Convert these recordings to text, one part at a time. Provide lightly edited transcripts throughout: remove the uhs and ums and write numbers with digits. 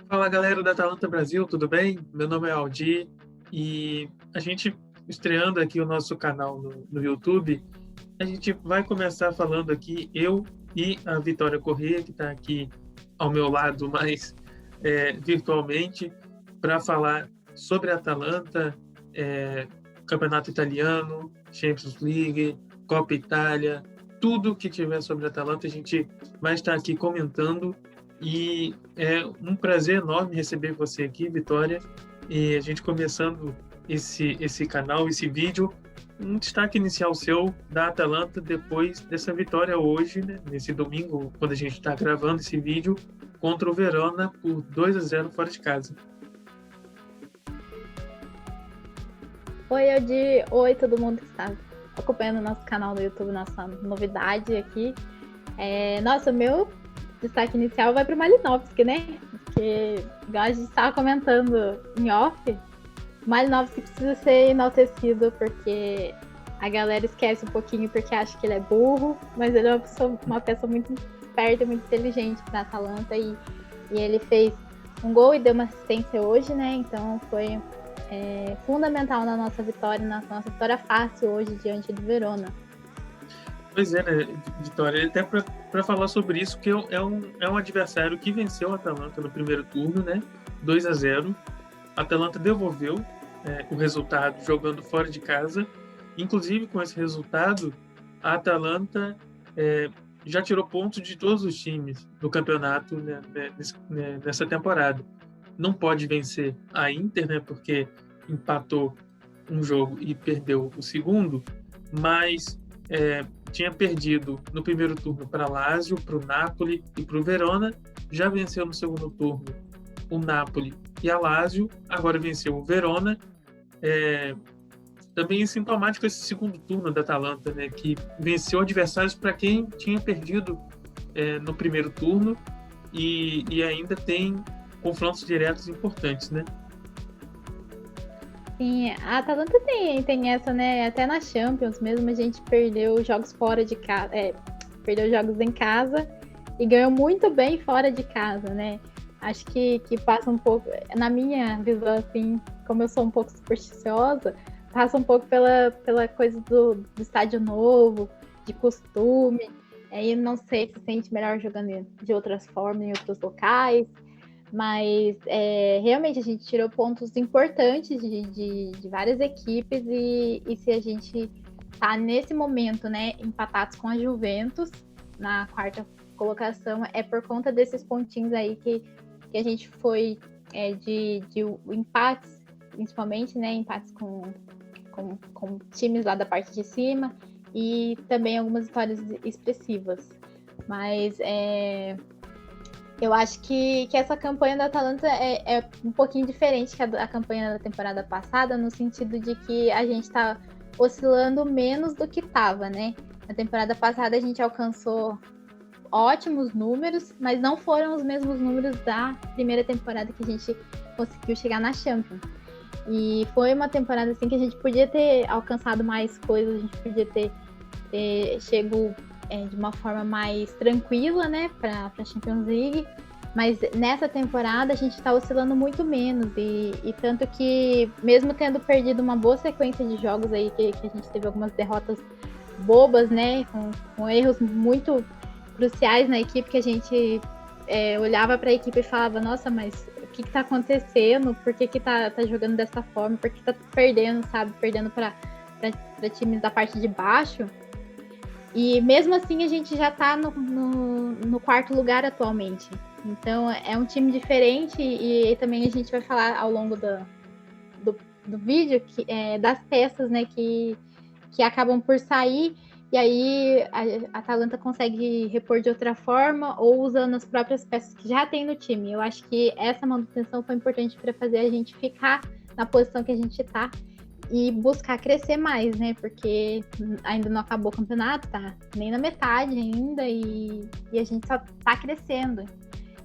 Fala galera da Atalanta Brasil, tudo bem? Meu nome é Aldir e a gente estreando aqui o nosso canal no YouTube, a gente vai começar falando aqui, eu e a Vitória Corrêa, que está aqui ao meu lado, mas virtualmente, para falar sobre a Atalanta, Campeonato Italiano, Champions League, Copa Itália, tudo que tiver sobre a Atalanta a gente vai estar aqui comentando. E é um prazer enorme receber você aqui, Vitória, e a gente começando esse canal, esse vídeo, um destaque inicial seu da Atalanta depois dessa vitória hoje, né, nesse domingo, quando a gente está gravando esse vídeo, contra o Verona por 2-0 fora de casa. Oi, Aldir. Oi, todo mundo que está acompanhando o nosso canal no YouTube, nossa novidade aqui. Nossa, meu destaque inicial vai para o Malinovskyi, né? Porque, igual a gente estava comentando em off, o Malinovskyi precisa ser enaltecido porque a galera esquece um pouquinho porque acha que ele é burro, mas ele é uma peça muito esperta, muito inteligente para a Atalanta e ele fez um gol e deu uma assistência hoje, né? Então foi fundamental na nossa vitória, na nossa vitória fácil hoje diante do Verona. Pois é, né, Vitória, até para falar sobre isso, que é um adversário que venceu a Atalanta no primeiro turno, né, 2-0. A Atalanta devolveu o resultado jogando fora de casa. Inclusive, com esse resultado, a Atalanta já tirou pontos de todos os times do campeonato, né, nessa temporada. Não pode vencer a Inter, né, porque empatou um jogo e perdeu o segundo, mas tinha perdido no primeiro turno para Lazio, para o Napoli e para o Verona, já venceu no segundo turno o Napoli e a Lazio, agora venceu o Verona. Também é sintomático esse segundo turno da Atalanta, né, que venceu adversários para quem tinha perdido no primeiro turno e ainda tem confrontos diretos importantes, né? Sim, a Atalanta tem essa, né? Até na Champions mesmo a gente perdeu jogos fora de casa, perdeu jogos em casa e ganhou muito bem fora de casa, né? Acho que passa um pouco, na minha visão, assim, como eu sou um pouco supersticiosa, passa um pouco pela coisa do estádio novo, de costume. Aí não sei se sente melhor jogando de outras formas, em outros locais. Mas realmente a gente tirou pontos importantes de várias equipes e se a gente tá nesse momento, né, empatados com a Juventus na quarta colocação, é por conta desses pontinhos aí que a gente foi de empates, principalmente, né, empates com times lá da parte de cima e também algumas vitórias expressivas. Mas eu acho que essa campanha da Atalanta é um pouquinho diferente que a campanha da temporada passada, no sentido de que a gente está oscilando menos do que estava, né? Na temporada passada a gente alcançou ótimos números, mas não foram os mesmos números da primeira temporada que a gente conseguiu chegar na Champions. E foi uma temporada assim que a gente podia ter alcançado mais coisas, a gente podia ter chego de uma forma mais tranquila, né, para a Champions League, mas nessa temporada a gente está oscilando muito menos e tanto que, mesmo tendo perdido uma boa sequência de jogos aí, que a gente teve algumas derrotas bobas, né, com erros muito cruciais na equipe, que a gente olhava para a equipe e falava, nossa, mas o que está acontecendo? Por que tá jogando dessa forma? Por que tá perdendo, sabe? Perdendo para times da parte de baixo. E mesmo assim a gente já está no quarto lugar atualmente. Então é um time diferente e também a gente vai falar ao longo do vídeo das peças, né, que acabam por sair e aí a Atalanta consegue repor de outra forma ou usando as próprias peças que já tem no time. Eu acho que essa manutenção foi importante para fazer a gente ficar na posição que a gente está e buscar crescer mais, né? Porque ainda não acabou o campeonato, tá nem na metade ainda, e a gente só tá crescendo.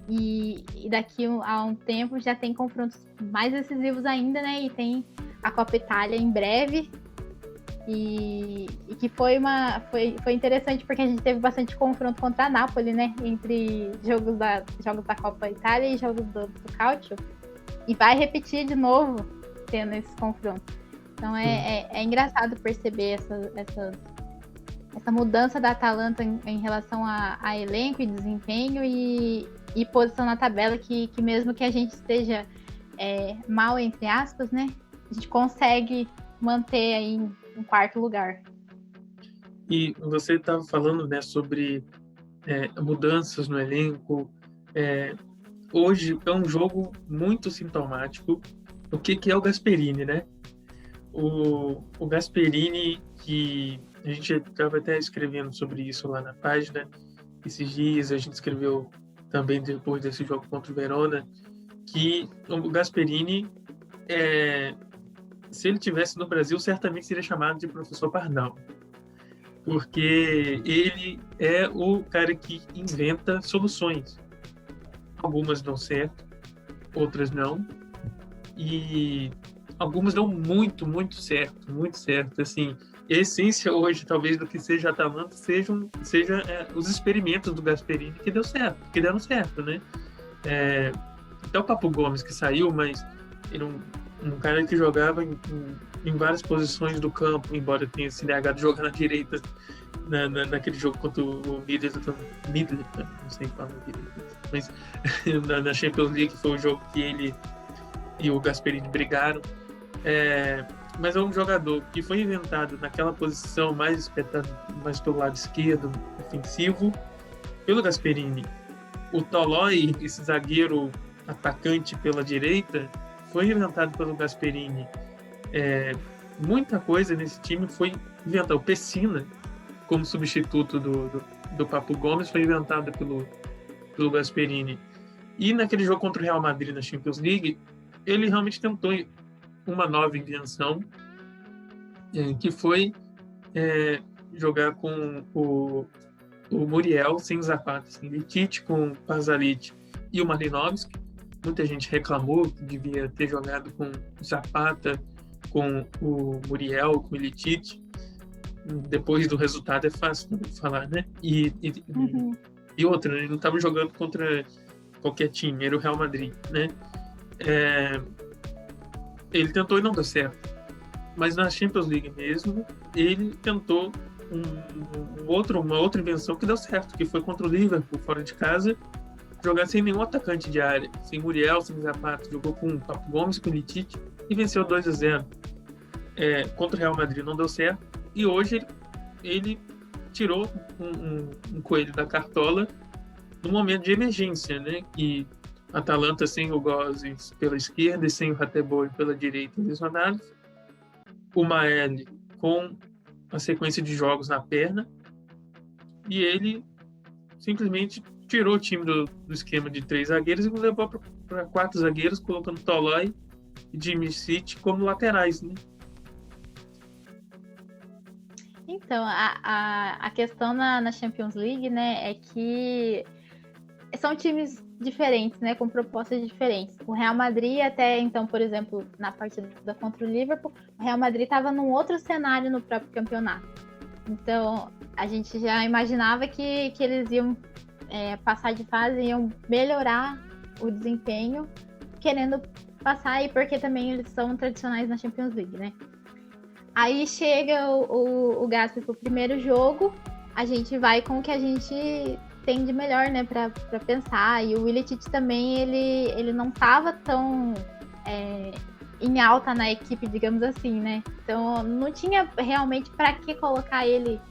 E daqui a um tempo já tem confrontos mais decisivos ainda, né? E tem a Copa Itália em breve. E que foi interessante porque a gente teve bastante confronto contra a Napoli, né? Entre jogos da Copa Itália e jogos do Calcio. E vai repetir de novo tendo esses confrontos. Então é engraçado perceber essa mudança da Atalanta em relação a elenco e desempenho e posição na tabela, que mesmo que a gente esteja mal, entre aspas, né? A gente consegue manter aí em quarto lugar. E você estava falando, né, sobre mudanças no elenco. Hoje é um jogo muito sintomático do que é o Gasperini, né? O Gasperini, que a gente estava até escrevendo sobre isso lá na página esses dias, a gente escreveu também depois desse jogo contra o Verona, que o Gasperini, se ele tivesse no Brasil, certamente seria chamado de professor Pardal, porque ele é o cara que inventa soluções. Algumas dão certo, outras não, e algumas dão muito certo, assim. A essência hoje, talvez, do que seja a Atalanta seja os experimentos do Gasperini que deram certo, né? Até o Papu Gomes, que saiu, mas ele um cara que jogava em várias posições do campo, embora tenha se negado a jogar na direita naquele jogo contra o Middleton, não sei qual é direito, mas na Champions League, que foi o jogo que ele e o Gasperini brigaram. Mas é um jogador que foi inventado naquela posição mais pelo lado esquerdo, ofensivo, pelo Gasperini. O Tolói, esse zagueiro atacante pela direita, foi inventado pelo Gasperini. Muita coisa nesse time foi inventada. O Pessina, como substituto do Papu Gomes, foi inventado pelo Gasperini. E naquele jogo contra o Real Madrid na Champions League, ele realmente tentou uma nova invenção, que foi jogar com o Muriel sem Zapata, sem Ilicic, com o Pasalic e o Malinovski. Muita gente reclamou que devia ter jogado com o Zapata, com o Muriel, com o Ilicic. Depois do resultado é fácil falar, né? E outra, ele não estava jogando contra qualquer time, era o Real Madrid, né? Ele tentou e não deu certo. Mas na Champions League mesmo, ele tentou uma outra invenção que deu certo, que foi contra o Liverpool, fora de casa, jogar sem nenhum atacante de área, sem Muriel, sem Zapata, jogou com o Papu Gomes, com o Ilicic e venceu 2-0. Contra o Real Madrid não deu certo, e hoje ele tirou um coelho da cartola no momento de emergência, né? Que a Atalanta sem o Gozzi pela esquerda e sem o Hateboer pela direita lesionados, o Maeli com a sequência de jogos na perna, e ele simplesmente tirou o time do esquema de 3 zagueiros e levou para 4 zagueiros, colocando Tolói e Jimmy City como laterais, né? Então, a questão na Champions League, né, é que são times diferentes, né, com propostas diferentes. O Real Madrid, até então, por exemplo, na partida contra o Liverpool, o Real Madrid estava num outro cenário no próprio campeonato. Então, a gente já imaginava que eles iam passar de fase, iam melhorar o desempenho, querendo passar, e porque também eles são tradicionais na Champions League, né? Aí chega o Gasper pro primeiro jogo, a gente vai com o que a gente tem de melhor, né, pra pensar. E o Ilicic também, ele não tava tão em alta na equipe, digamos assim, né? Então não tinha realmente para que colocar ele,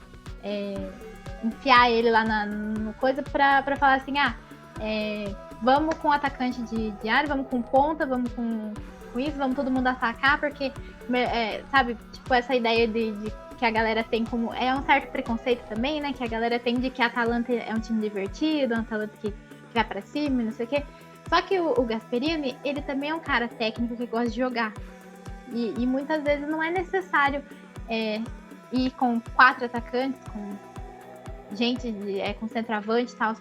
enfiar ele lá no coisa pra falar assim, vamos com atacante de área, vamos com ponta, vamos com isso, vamos todo mundo atacar, porque, sabe, tipo, essa ideia de que a galera tem como... É um certo preconceito também, né? Que a galera tem de que a Atalanta é um time divertido, é um Atalanta que vai pra cima, não sei o quê. Só que o Gasperini, ele também é um cara técnico que gosta de jogar. E muitas vezes não é necessário ir com 4 atacantes, com gente com centroavante e tal,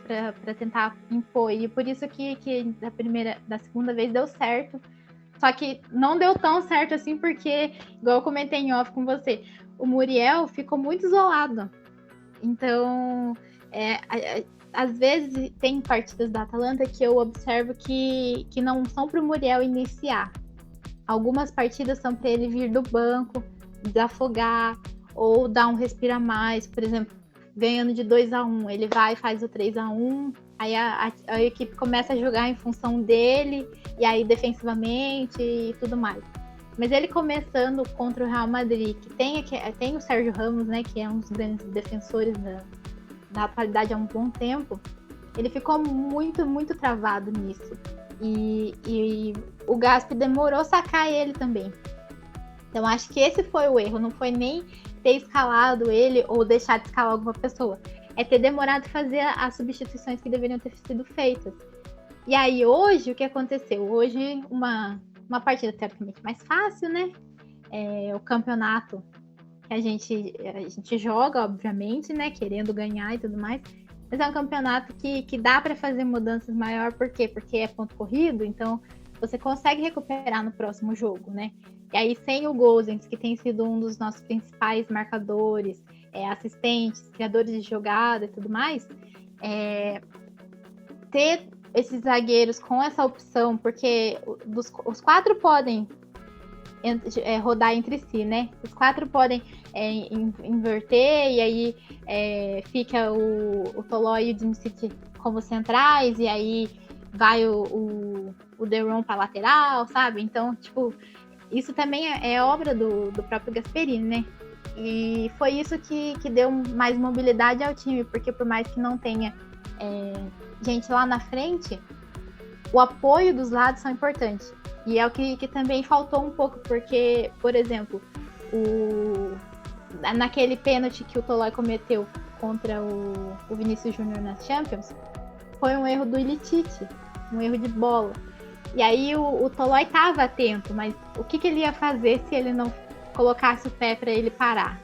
pra tentar impor. E por isso que da segunda vez deu certo. Só que não deu tão certo assim, porque, igual eu comentei em off com você, o Muriel ficou muito isolado. Então, às vezes tem partidas da Atalanta que eu observo que não são para o Muriel iniciar. Algumas partidas são para ele vir do banco, desafogar, ou dar um respira mais. Por exemplo, ganhando de 2-1, ele vai e faz o 3-1, aí a equipe começa a jogar em função dele, e aí defensivamente e tudo mais. Mas ele começando contra o Real Madrid, que tem o Sérgio Ramos, né, que é um dos grandes defensores da atualidade há um bom tempo, ele ficou muito, muito travado nisso. E o Gaspi demorou a sacar ele também. Então acho que esse foi o erro, não foi nem ter escalado ele ou deixar de escalar alguma pessoa, é ter demorado a fazer as substituições que deveriam ter sido feitas. E aí hoje, o que aconteceu? Hoje uma partida teoricamente mais fácil, né? O campeonato que a gente joga, obviamente, né? Querendo ganhar e tudo mais. Mas é um campeonato que dá para fazer mudanças maior, por quê? Porque é ponto corrido, então você consegue recuperar no próximo jogo, né? E aí, sem o Gosens, que tem sido um dos nossos principais marcadores, assistentes, criadores de jogada e tudo mais, ter esses zagueiros com essa opção, porque os 4 podem rodar entre si, né? Os 4 podem inverter, e aí fica o Tolói e o Djimsiti como centrais, e aí vai o Deron para lateral, sabe? Então, tipo, isso também é obra do próprio Gasperini, né? E foi isso que deu mais mobilidade ao time, porque por mais que não tenha gente lá na frente, o apoio dos lados são importantes. E é o que também faltou um pouco, porque, por exemplo, naquele pênalti que o Tolói cometeu contra o Vinícius Júnior na Champions, foi um erro do Ilicic, um erro de bola. E aí o Tolói estava atento, mas o que ele ia fazer se ele não colocasse o pé para ele parar?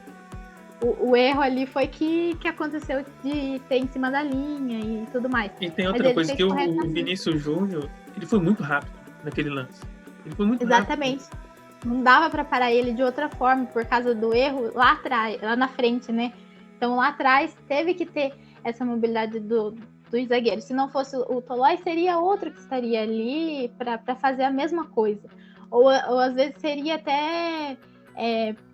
O erro ali foi que aconteceu de ser em cima da linha e tudo mais. E tem outra coisa, que o Vinícius Júnior, ele foi muito rápido naquele lance. Ele foi muito Exatamente. rápido. Não dava para parar ele de outra forma, por causa do erro lá atrás, lá na frente, né? Então lá atrás teve que ter essa mobilidade dos zagueiros. Se não fosse o Tolói, seria outro que estaria ali para fazer a mesma coisa. Ou às vezes seria até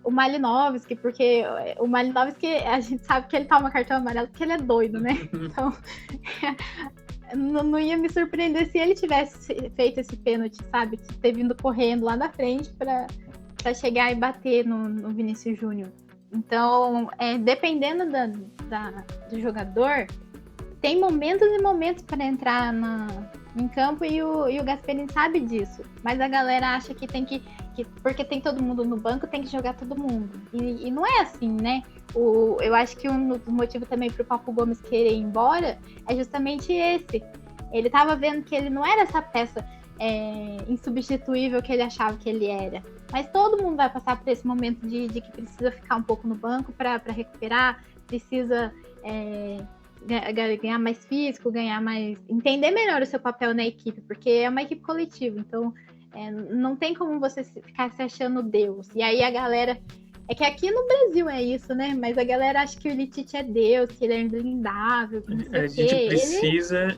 o Malinovski, porque o Malinovski, a gente sabe que ele toma cartão amarelo porque ele é doido, né? Então, não ia me surpreender se ele tivesse feito esse pênalti, sabe? Ter vindo correndo lá da frente para chegar e bater no Vinícius Júnior. Então, dependendo do jogador, tem momentos e momentos para entrar em campo, e o Gasperini sabe disso. Mas a galera acha que tem que porque tem todo mundo no banco, tem que jogar todo mundo. E não é assim, né? Eu acho que um dos motivos também para o Papo Gomes querer ir embora é justamente esse. Ele estava vendo que ele não era essa peça insubstituível que ele achava que ele era. Mas todo mundo vai passar por esse momento de que precisa ficar um pouco no banco para recuperar, precisa ganhar mais físico, entender melhor o seu papel na equipe, porque é uma equipe coletiva, então não tem como você ficar se achando Deus. E aí a galera, que aqui no Brasil é isso, né? Mas a galera acha que o Ilicic é Deus, que ele é imblindável, que não sei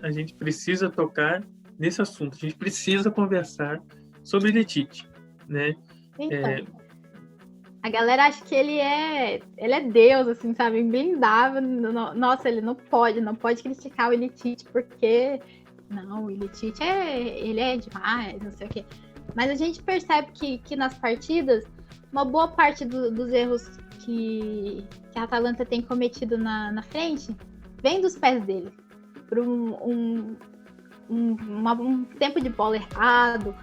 a gente precisa tocar nesse assunto, a gente precisa conversar sobre Ilicic, né? Então, a galera acha que ele é Deus, assim, sabe? Imblindável. Nossa, ele não pode criticar o Ilicic, porque não, o Ilicic ele é demais, não sei o quê. Mas a gente percebe que nas partidas, uma boa parte dos erros que a Atalanta tem cometido na frente vem dos pés dele. Por um tempo de bola errado,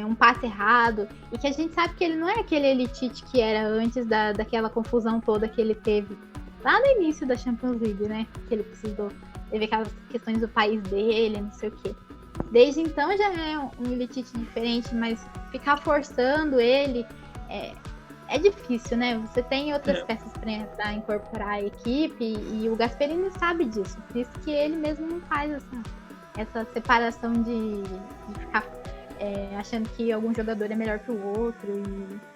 um passe errado, e que a gente sabe que ele não é aquele Ilicic que era antes daquela confusão toda que ele teve lá no início da Champions League, né? Que ele precisou, teve aquelas questões do país dele, não sei o quê. Desde então já é um Ilicic diferente, mas ficar forçando ele é difícil, né? Você tem outras peças para incorporar a equipe, e o Gasperini sabe disso, por isso que ele mesmo não faz essa separação de ficar achando que algum jogador é melhor que o outro,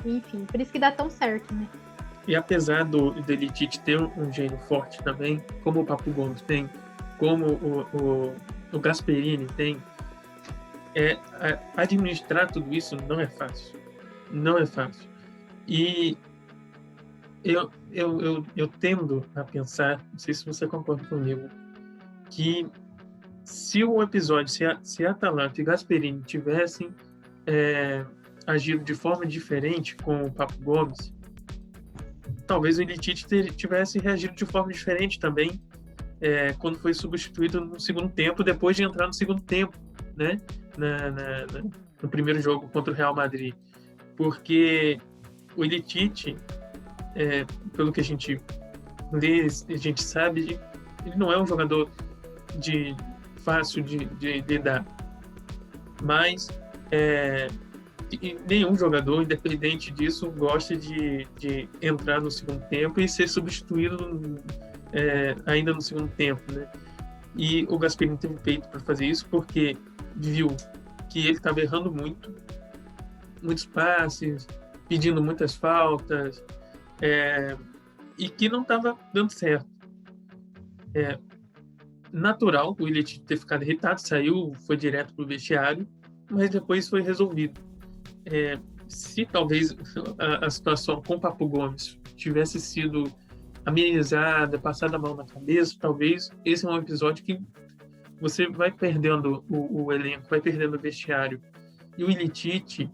e enfim, por isso que dá tão certo, né? E apesar do Elitite ter um gênio forte também, como o Papo Gomes tem, como o Gasperini tem, administrar tudo isso não é fácil. Não é fácil. E eu tendo a pensar, não sei se você concorda comigo, que se o episódio, se Atalanta e Gasperini tivessem agido de forma diferente com o Papo Gomes, talvez o Elitite tivesse reagido de forma diferente também quando foi substituído no segundo tempo, depois de entrar no segundo tempo, né? No primeiro jogo contra o Real Madrid. Porque o Elitite, pelo que a gente lê, a gente sabe, ele não é um jogador fácil de lidar. Mas nenhum jogador, independente disso, gosta de entrar no segundo tempo e ser substituído ainda no segundo tempo, né? E o Gasperini teve peito para fazer isso porque viu que ele estava errando muitos passes, pedindo muitas faltas, e que não estava dando certo. Natural o Elitite ter ficado irritado, saiu, foi direto para o vestiário, mas depois foi resolvido. Se talvez a situação com o Papo Gomes tivesse sido amenizada, passada a mão na cabeça, talvez esse é um episódio que você vai perdendo o elenco, vai perdendo o vestiário. E o Elitite,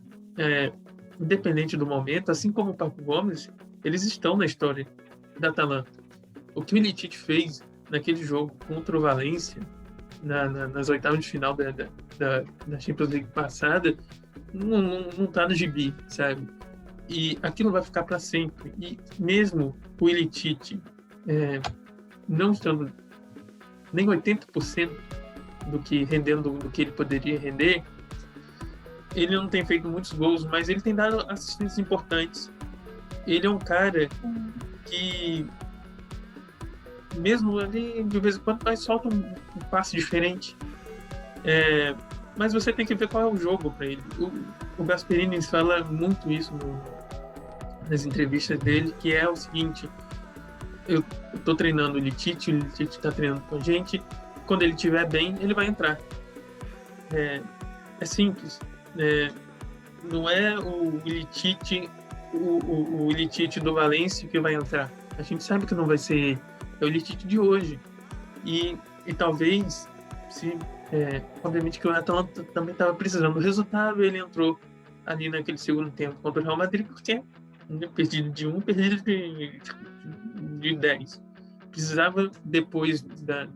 independente do momento, assim como o Papo Gomes, eles estão na história da Atalanta. O que o Elitite fez naquele jogo contra o Valência, nas oitavas de final da Champions League passada, não tá no gibi, sabe? E aquilo vai ficar para sempre. E mesmo o Elitite não estando nem 80% do que rendendo do que ele poderia render, ele não tem feito muitos gols, mas ele tem dado assistências importantes. Ele é um cara que, mesmo ali, de vez em quando, vai solta um passe diferente. Mas você tem que ver qual é o jogo para ele. O Gasperini fala muito isso nas entrevistas dele, que é o seguinte: eu estou treinando o Elitite está treinando com a gente, quando ele estiver bem, ele vai entrar. É simples. Não é o Elitite, o Elitite do Valência que vai entrar. A gente sabe que não vai ser ele. É o Elitite de hoje. E talvez, obviamente que o Atalanta também estava precisando do resultado, ele entrou ali naquele segundo tempo contra o Real Madrid, porque perdido de 1, perdido de 10. Precisava, depois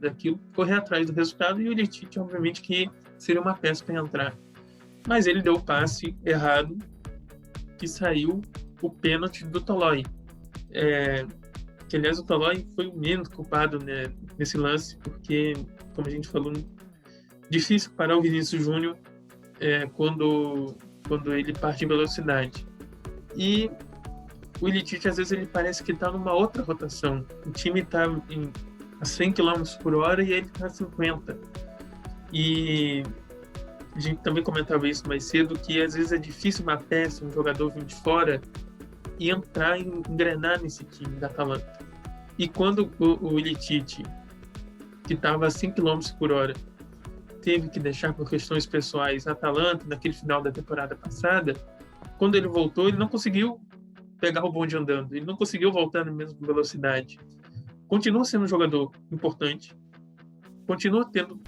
daquilo, correr atrás do resultado, e o Elitite, obviamente, que seria uma peça para entrar. Mas ele deu o passe errado, que saiu o pênalti do Tolói. Que, aliás, o Tolói foi o menos culpado, né, nesse lance, porque, como a gente falou, difícil parar o Vinícius Júnior quando ele parte em velocidade. E o Elitite, às vezes, ele parece que está numa outra rotação. O time está a 100 km por hora e ele está a 50. E a gente também comentava isso mais cedo, que às vezes é difícil uma peça, um jogador vir de fora e engrenar nesse time da Atalanta. E quando o Elitite, que estava a 100 km por hora, teve que deixar por questões pessoais a Atalanta naquele final da temporada passada, quando ele voltou, ele não conseguiu pegar o bonde andando, ele não conseguiu voltar na mesma velocidade. Continua sendo um jogador importante, continua tendo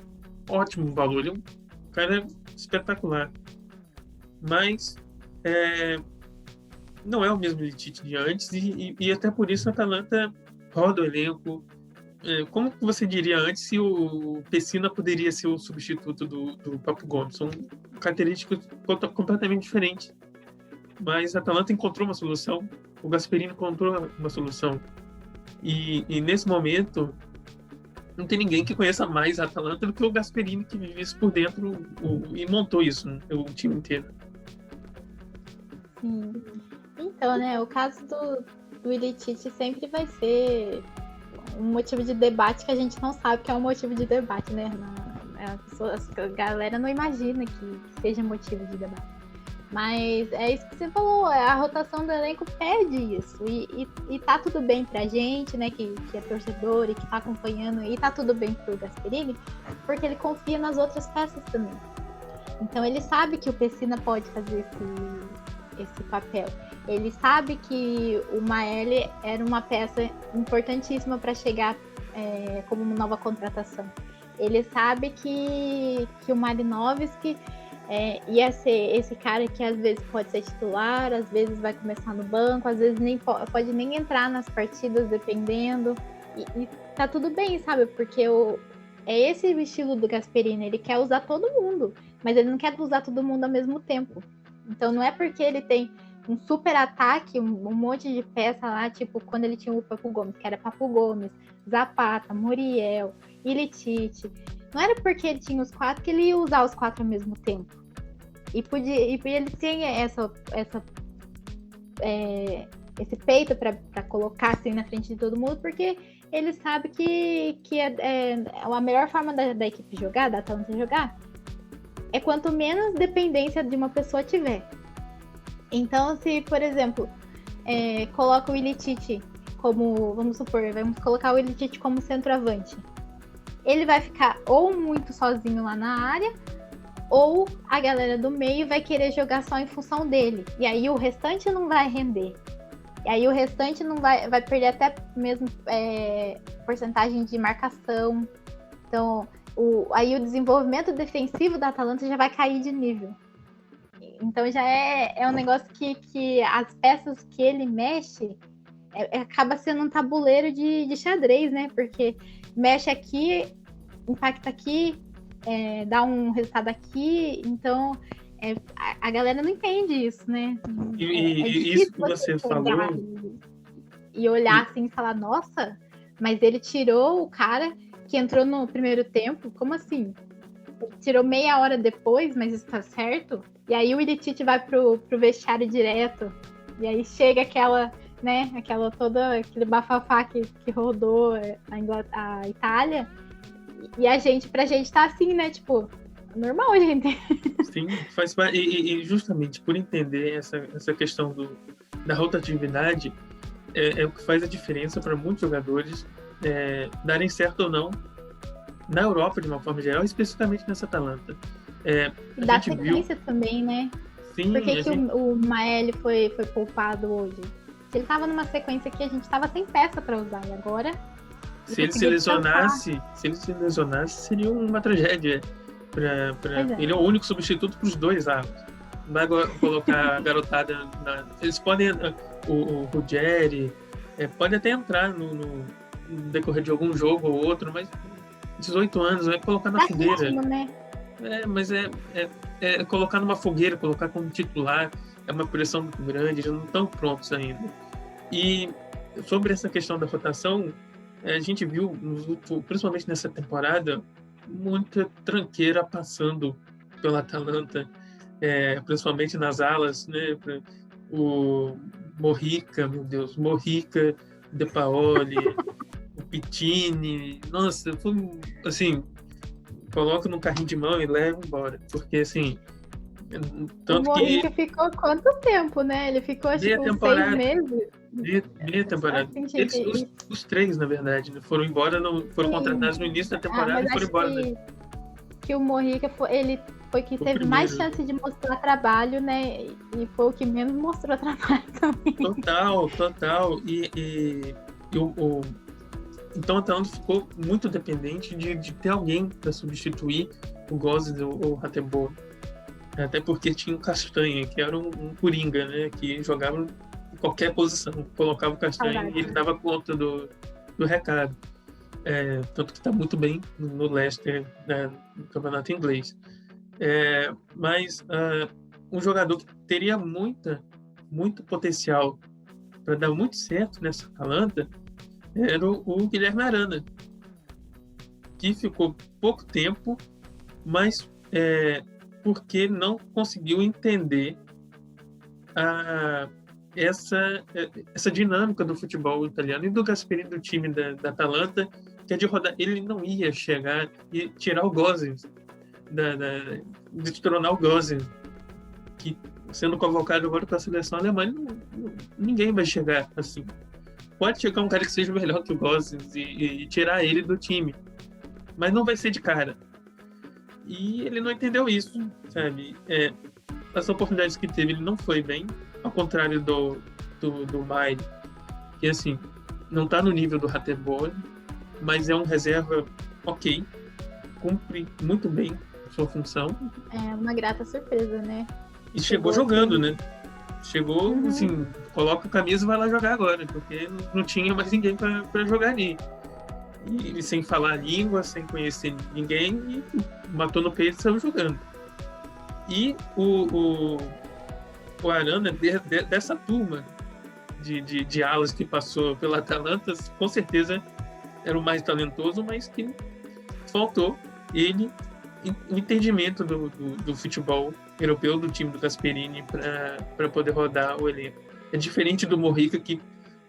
ótimo valor, ele é um cara espetacular, mas não é o mesmo Elitite de antes, e até por isso a Atalanta roda o elenco. Como que você diria antes se o Pessina poderia ser o substituto do Papo Gomes? São características completamente diferentes. Mas a Atalanta encontrou uma solução, o Gasperini encontrou uma solução. E nesse momento, não tem ninguém que conheça mais a Atalanta do que o Gasperini, que vive isso por dentro e montou isso, né, o time inteiro. Sim. Então, né, o caso do Elitite sempre vai ser um motivo de debate que a gente não sabe que é um motivo de debate, né? A galera não imagina que seja motivo de debate. Mas é isso que você falou, a rotação do elenco pede isso. E tá tudo bem pra gente, né, que é torcedor e que tá acompanhando, e tá tudo bem pro Gasperini, porque ele confia nas outras peças também. Então ele sabe que o Pessina pode fazer esse papel. Ele sabe que o Maeli era uma peça importantíssima para chegar como uma nova contratação. Ele sabe que o Malinovski ia ser esse cara que às vezes pode ser titular, às vezes vai começar no banco, às vezes nem pode nem entrar nas partidas, dependendo. E tá tudo bem, sabe? Porque é esse o estilo do Gasperini, ele quer usar todo mundo, mas ele não quer usar todo mundo ao mesmo tempo. Então não é porque ele tem um super ataque, um monte de peça lá, tipo quando ele tinha o Papu Gomes, que era Papu Gomes, Zapata, Muriel, Ilitite. Não era porque ele tinha os 4 que ele ia usar os 4 ao mesmo tempo. E ele tem esse peito para colocar assim na frente de todo mundo, porque ele sabe que a melhor forma da equipe jogar, da Atalanta jogar, é quanto menos dependência de uma pessoa tiver. Então, se, por exemplo, coloca o Ilitite como, vamos colocar o Ilitite como centroavante, ele vai ficar ou muito sozinho lá na área, ou a galera do meio vai querer jogar só em função dele. E aí o restante não vai render. E aí o restante não vai perder até mesmo porcentagem de marcação. Então, aí o desenvolvimento defensivo da Atalanta já vai cair de nível. Então já é um negócio que as peças que ele mexe acaba sendo um tabuleiro de xadrez, né? Porque mexe aqui, impacta aqui, dá um resultado aqui, então a galera não entende isso, né? E isso que você falou... E olhar assim e falar, nossa, mas ele tirou o cara que entrou no primeiro tempo, como assim? Ele tirou meia hora depois, mas isso tá certo? E aí o Ilitite vai pro vestiário direto, e aí chega aquele bafafá que rodou a Itália, e pra gente tá assim, né, tipo, normal, gente. Sim, faz parte, e justamente por entender essa questão da rotatividade, é o que faz a diferença para muitos jogadores darem certo ou não na Europa, de uma forma geral, especificamente nessa Atalanta. E dá sequência também, né? Sim, por que o Maeli foi poupado hoje? Ele tava numa sequência que a gente tava sem peça para usar, e agora... Se ele se lesionasse, seria uma tragédia. Ele é o único substituto para os dois lados. Não vai colocar a garotada eles podem... O Ruggeri pode até entrar no decorrer de algum jogo ou outro, mas 18 anos, vai colocar na fogueira. Ritmo, né? Mas colocar numa fogueira, colocar como titular, é uma pressão muito grande, eles não estão prontos ainda. E sobre essa questão da rotação, a gente viu, principalmente nessa temporada, muita tranqueira passando pela Atalanta, principalmente nas alas, né? O Morrica, meu Deus, Morrica, De Paoli, o Pittini, nossa, foi assim, coloca no carrinho de mão e leva embora, porque assim, tanto o Morrica ficou quanto tempo, né? Ele ficou acho que 6 meses. Meia temporada. Os 3, na verdade, né? Foram embora, foram contratados no início da temporada e foram embora. Que o Morrica ele foi que teve mais chance de mostrar trabalho, né? E foi o que menos mostrou trabalho também. Total. Então a Atalanta ficou muito dependente de ter alguém para substituir o Gozzi ou o Hateboer. Até porque tinha o Castanha, que era um coringa, né? Que jogava em qualquer posição. Colocava o Castanha e ele dava conta do recado. Tanto que está muito bem no Leicester, né, no campeonato inglês. Mas um jogador que teria muito potencial para dar muito certo nessa Atalanta era o Guilherme Arana, que ficou pouco tempo, mas porque não conseguiu entender essa dinâmica do futebol italiano e do Gasperini, do time da Atalanta, que é de rodar. Ele não ia chegar e tirar o Gosens, de tornar o Gosens, que sendo convocado agora para a seleção alemã, ninguém vai chegar assim. Pode chegar um cara que seja melhor que o Gosens e tirar ele do time, mas não vai ser de cara. E ele não entendeu isso, sabe? As oportunidades que teve, ele não foi bem, ao contrário do Mai, que assim, não está no nível do Hateboer, mas é um reserva ok, cumpre muito bem sua função. É uma grata surpresa, né? E chegou jogando, né? Chegou, assim, coloca a camisa e vai lá jogar agora, porque não tinha mais ninguém para jogar ali. E ele sem falar a língua, sem conhecer ninguém, e matou no peito e saiu jogando. E o Arana, dessa turma de alas que passou pela Atalanta, com certeza era o mais talentoso, mas que faltou ele o entendimento do futebol europeu, do time do Gasperini, para poder rodar o elenco. É diferente do Morrica, que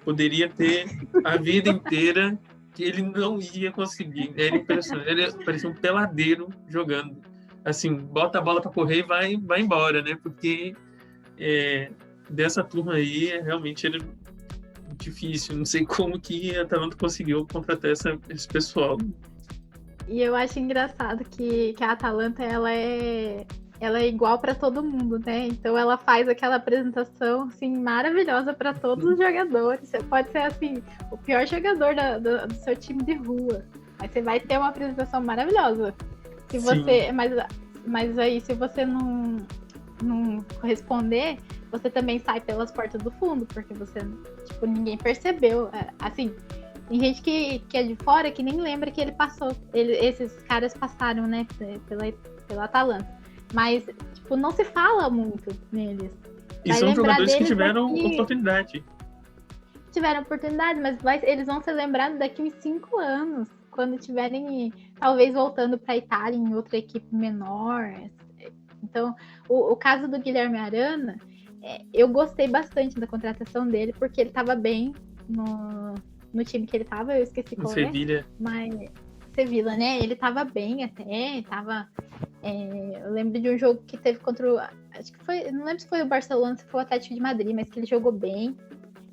poderia ter a vida inteira, que ele não ia conseguir. Era impressionante. Ele parecia um peladeiro jogando. Assim, bota a bola para correr e vai embora, né? Porque dessa turma aí, realmente era difícil. Não sei como que a Atalanta conseguiu contratar esse pessoal. E eu acho engraçado que a Atalanta, ela é igual para todo mundo, né? Então ela faz aquela apresentação assim maravilhosa para todos os jogadores. Você pode ser assim o pior jogador do seu time de rua, mas você vai ter uma apresentação maravilhosa. Se você, mas aí se você não corresponder, você também sai pelas portas do fundo, porque você ninguém percebeu. Assim, tem gente que é de fora que nem lembra que ele passou. Esses caras passaram, né, pela Atalanta. Mas, não se fala muito neles. E são jogadores que tiveram oportunidade. Tiveram oportunidade, mas eles vão ser lembrados daqui uns 5 anos, quando estiverem, talvez, voltando para a Itália em outra equipe menor. Então, o caso do Guilherme Arana, eu gostei bastante da contratação dele, porque ele estava bem no time que ele estava, eu esqueci qual é. Sevilha. Mas Sevilla, né? Ele estava bem até, eu lembro de um jogo que teve contra o... Acho que foi... Não lembro se foi o Barcelona, se foi o Atlético de Madrid, mas que ele jogou bem.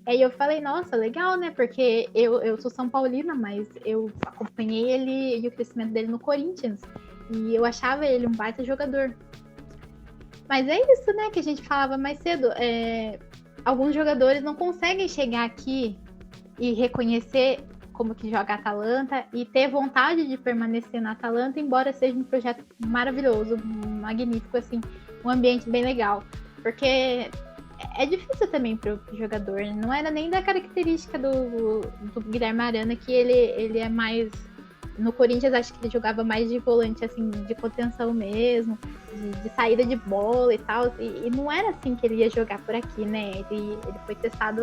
Aí eu falei, nossa, legal, né? Porque eu sou São Paulina, mas eu acompanhei ele e o crescimento dele no Corinthians. E eu achava ele um baita jogador. Mas é isso, né? Que a gente falava mais cedo. Alguns jogadores não conseguem chegar aqui e reconhecer como que joga a Atalanta e ter vontade de permanecer na Atalanta, embora seja um projeto maravilhoso, magnífico, assim, um ambiente bem legal. Porque é difícil também para o jogador, não era nem da característica do Guilherme Arana, que ele é mais... No Corinthians, acho que ele jogava mais de volante, assim, de contenção mesmo, de saída de bola e tal, e não era assim que ele ia jogar por aqui, né? Ele foi testado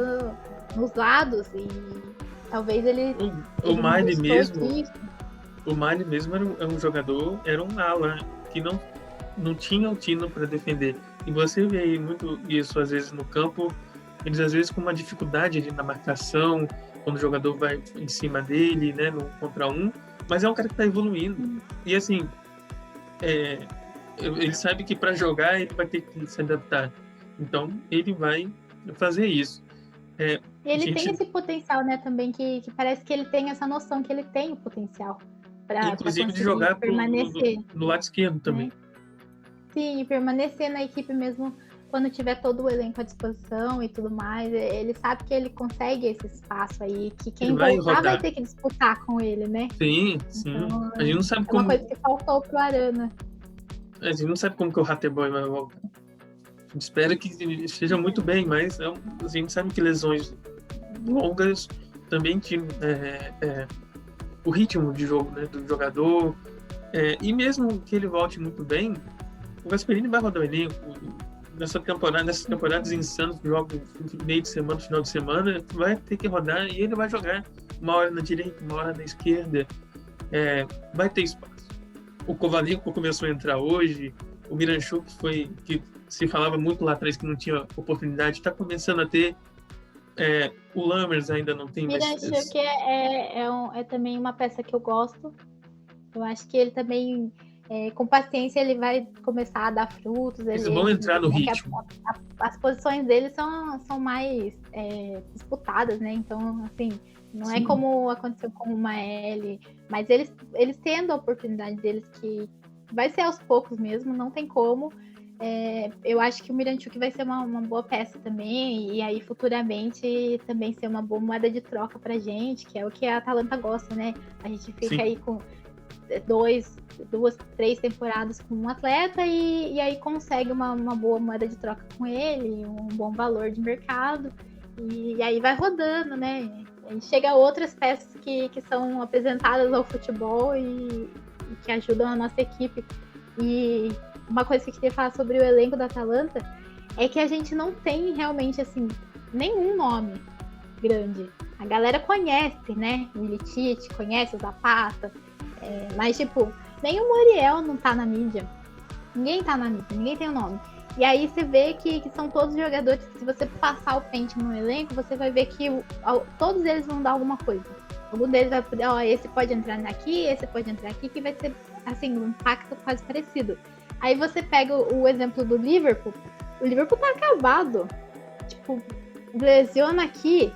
nos lados e talvez ele... O Mali mesmo era um jogador, era um ala, que não tinha o tino para defender. E você vê muito isso, às vezes, no campo, eles às vezes com uma dificuldade ali na marcação, quando o jogador vai em cima dele, né, no contra um, mas é um cara que está evoluindo. E assim, ele sabe que para jogar ele vai ter que se adaptar. Então, ele vai fazer isso. Ele tem esse potencial, né, também, que parece que ele tem essa noção que ele tem o potencial para inclusive de jogar permanecer no lado esquerdo também. Sim, e permanecer na equipe mesmo quando tiver todo o elenco à disposição e tudo mais. Ele sabe que ele consegue esse espaço aí, que quem voltar vai ter que disputar com ele, né? Sim. Então, a gente não sabe como... uma coisa que faltou pro Arana. A gente não sabe como que o Hateboer vai voltar. A gente espera que esteja muito bem, mas a gente sabe que lesões longas também tiram o ritmo de jogo, né, do jogador. E mesmo que ele volte muito bem, o Gasperini vai rodar o elenco. Nessas temporadas insanas que joga meio de semana, final de semana, vai ter que rodar e ele vai jogar uma hora na direita, uma hora na esquerda. Vai ter espaço. O Kovalenko começou a entrar hoje, o Miranchuk que se falava muito lá atrás que não tinha oportunidade, está começando a ter. O Lammers ainda não tem mais. Miranchuk é também uma peça que eu gosto. Eu acho que ele também, com paciência, ele vai começar a dar frutos. Eles vão entrar no ritmo. As posições dele são mais disputadas, né? Então, assim, não é como aconteceu com o Maeli, mas eles tendo a oportunidade deles, que vai ser aos poucos mesmo, não tem como. Eu acho que o Miranchuk vai ser uma boa peça também, e aí futuramente também ser uma boa moeda de troca pra gente, que é o que a Atalanta gosta, né? A gente fica aí com 2, 3 temporadas com um atleta e aí consegue uma boa moeda de troca com ele, um bom valor de mercado, e aí vai rodando, né? E chega outras peças que são apresentadas ao futebol e que ajudam a nossa equipe. E uma coisa que eu queria falar sobre o elenco da Atalanta é que a gente não tem realmente, assim, nenhum nome grande. A galera conhece, né? O Milicic, conhece o Zapata, mas, tipo, nem o Muriel não tá na mídia. Ninguém tá na mídia, ninguém tem o nome. E aí você vê que são todos jogadores que, se você passar o pente no elenco, você vai ver que todos eles vão dar alguma coisa. Algum deles vai poder, esse pode entrar aqui, esse pode entrar aqui, que vai ser, assim, um impacto quase parecido. Aí você pega o exemplo do Liverpool. O Liverpool tá acabado. Tipo, lesiona aqui,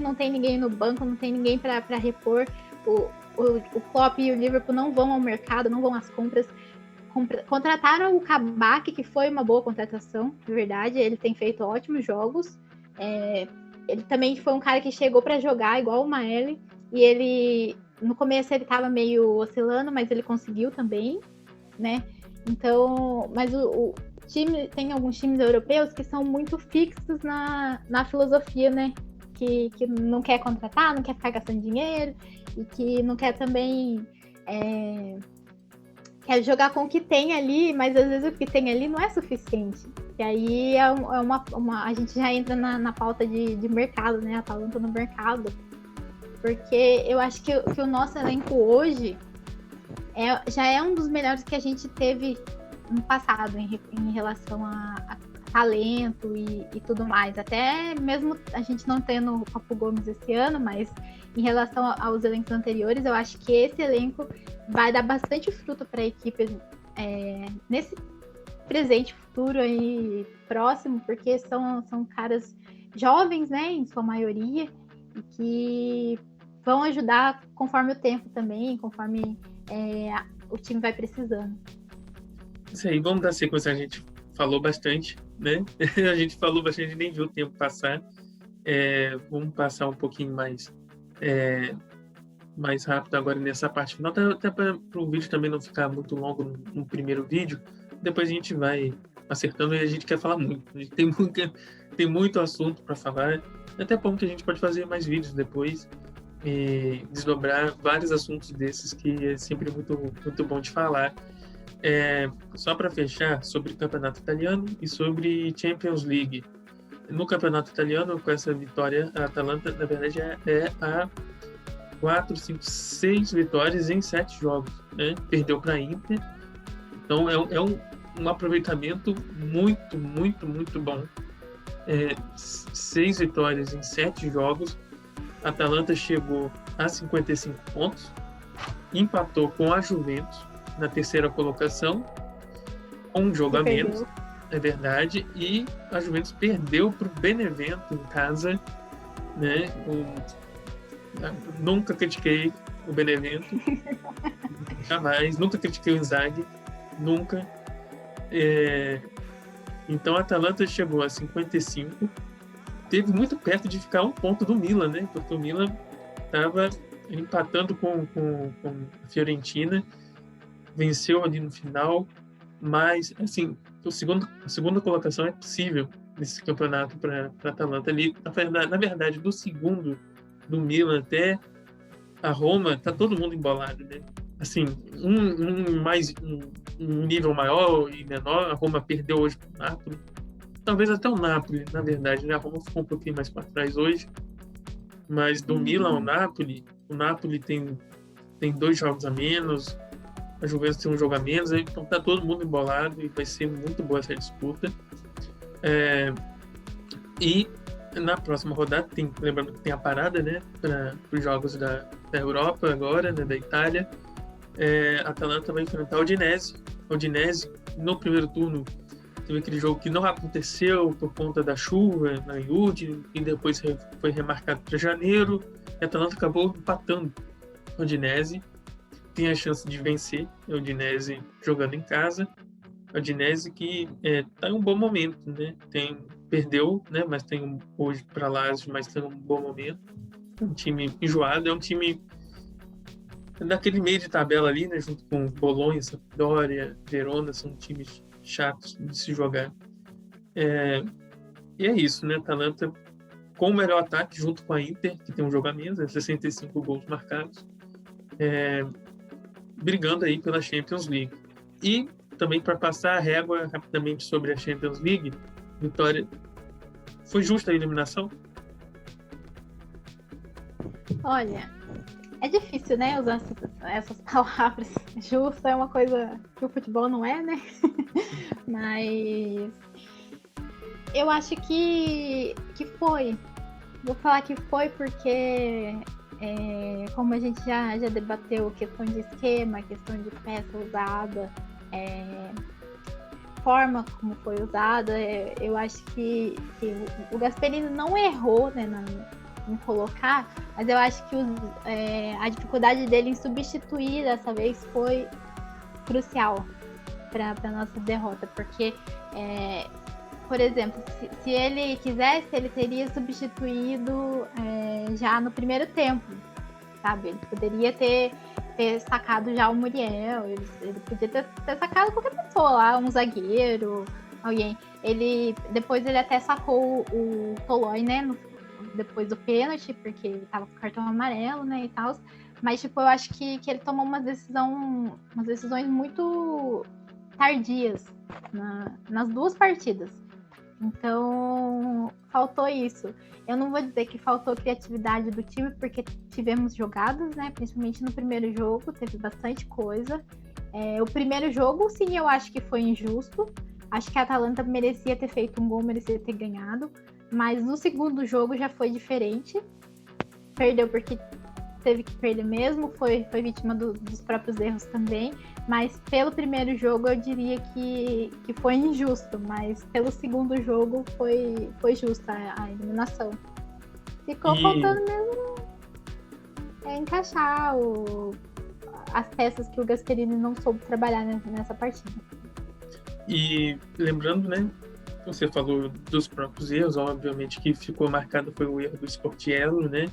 não tem ninguém no banco, não tem ninguém pra repor. O Klopp e o Liverpool não vão ao mercado, não vão às compras. Contrataram o Kabak, que foi uma boa contratação, de verdade. Ele tem feito ótimos jogos. Ele também foi um cara que chegou para jogar igual o Maeli. E ele, no começo, ele tava meio oscilando, mas ele conseguiu também, né? Então, mas o time, tem alguns times europeus que são muito fixos na filosofia, né? Que não quer contratar, não quer ficar gastando dinheiro e que não quer também quer jogar com o que tem ali, mas às vezes o que tem ali não é suficiente. E aí a gente já entra na pauta de mercado, né? A Atalanta no mercado. Porque eu acho que o nosso elenco hoje já é um dos melhores que a gente teve no passado, em relação a talento e tudo mais. Até mesmo a gente não tendo o Papo Gomes esse ano, mas em relação aos elencos anteriores, eu acho que esse elenco vai dar bastante fruto para a equipe nesse presente, futuro aí próximo, porque são caras jovens, né, em sua maioria, e que vão ajudar conforme o tempo também, conforme o time vai precisando. Isso aí, vamos dar sequência. A gente falou bastante, né? A gente falou bastante, a gente nem viu o tempo passar. Vamos passar um pouquinho mais rápido agora nessa parte final, até para o vídeo também não ficar muito longo no primeiro vídeo. Depois a gente vai acertando e a gente quer falar muito. A gente tem muito assunto para falar. Até bom que a gente pode fazer mais vídeos depois e desdobrar vários assuntos desses, que é sempre muito, muito bom de falar. Só para fechar, sobre o Campeonato Italiano e sobre Champions League. No Campeonato Italiano, com essa vitória, a Atalanta, na verdade, a 4, 5, 6 vitórias em 7 jogos, né? Perdeu para a Inter. Então, é um aproveitamento muito, muito, muito bom. 6 vitórias em 7 jogos. A Atalanta chegou a 55 pontos, empatou com a Juventus na terceira colocação, com um jogo a menos, é verdade, e a Juventus perdeu para o Benevento em casa, né? Nunca critiquei o Benevento, jamais, nunca critiquei o Inzaghi, nunca. Então a Atalanta chegou a 55, teve muito perto de ficar um ponto do Milan, né? Porque o Milan estava empatando com a Fiorentina, venceu ali no final, mas assim, a segunda colocação é possível nesse campeonato para a Atalanta ali. Na verdade, do segundo, do Milan até a Roma, tá todo mundo embolado, né? Assim, um nível maior e menor, a Roma perdeu hoje para o Napoli. Talvez até o Napoli, na verdade, né? A Roma ficou um pouquinho mais para trás hoje. Mas do Milan ao Napoli, o Napoli tem 2 jogos a menos. a Juventus tem um jogo a menos, então tá todo mundo embolado e vai ser muito boa essa disputa. E na próxima rodada, lembrando que tem a parada, né, para os jogos da Europa agora, né, da Itália. A Atalanta vai enfrentar o Udinese. O Udinese, no primeiro turno, teve aquele jogo que não aconteceu por conta da chuva na Udine, e depois foi remarcado para janeiro. A Atalanta acabou empatando o Udinese. Tem a chance de vencer o Udinese jogando em casa. O Udinese que está em um bom momento, né? Perdeu, né? Mas tem hoje para Lazio, mas tem um bom momento. Um time enjoado, é um time naquele meio de tabela ali, né? Junto com Bolonha, Sampdoria, Verona, são times chatos de se jogar. E é isso, né? Atalanta com o melhor ataque junto com a Inter, que tem um jogo a menos, 65 gols marcados, brigando aí pela Champions League. E também para passar a régua rapidamente sobre a Champions League, Vitória, foi justa a eliminação? Olha, é difícil, né, usar essas palavras. Justo é uma coisa que o futebol não é, né? Mas eu acho que foi. Vou falar que foi porque, como a gente já debateu, questão de esquema, questão de peça usada, forma como foi usada, eu acho que o Gasperini não errou, né, em colocar, mas eu acho que a dificuldade dele em substituir dessa vez foi crucial para a nossa derrota, porque, por exemplo, se ele quisesse, ele teria substituído já no primeiro tempo, sabe? Ele poderia ter sacado já o Muriel, ele podia ter sacado qualquer pessoa lá, um zagueiro, alguém. Depois ele até sacou o Tolói, né? Depois do pênalti, porque ele tava com cartão amarelo, né, e tal. Mas, tipo, eu acho que ele tomou umas decisões muito tardias nas duas partidas. Então, faltou isso. Eu não vou dizer que faltou criatividade do time, porque tivemos jogadas, né, principalmente no primeiro jogo, teve bastante coisa. O primeiro jogo, sim, eu acho que foi injusto. Acho que a Atalanta merecia ter feito um gol, merecia ter ganhado. Mas no segundo jogo já foi diferente. Perdeu porque teve que perder mesmo, foi vítima dos próprios erros também. Mas pelo primeiro jogo eu diria que foi injusto, mas pelo segundo jogo foi justa a eliminação. Ficou faltando mesmo encaixar as peças que o Gasperini não soube trabalhar nessa partida. E lembrando, né, você falou dos próprios erros, obviamente que ficou marcado foi o erro do Sportiello, né,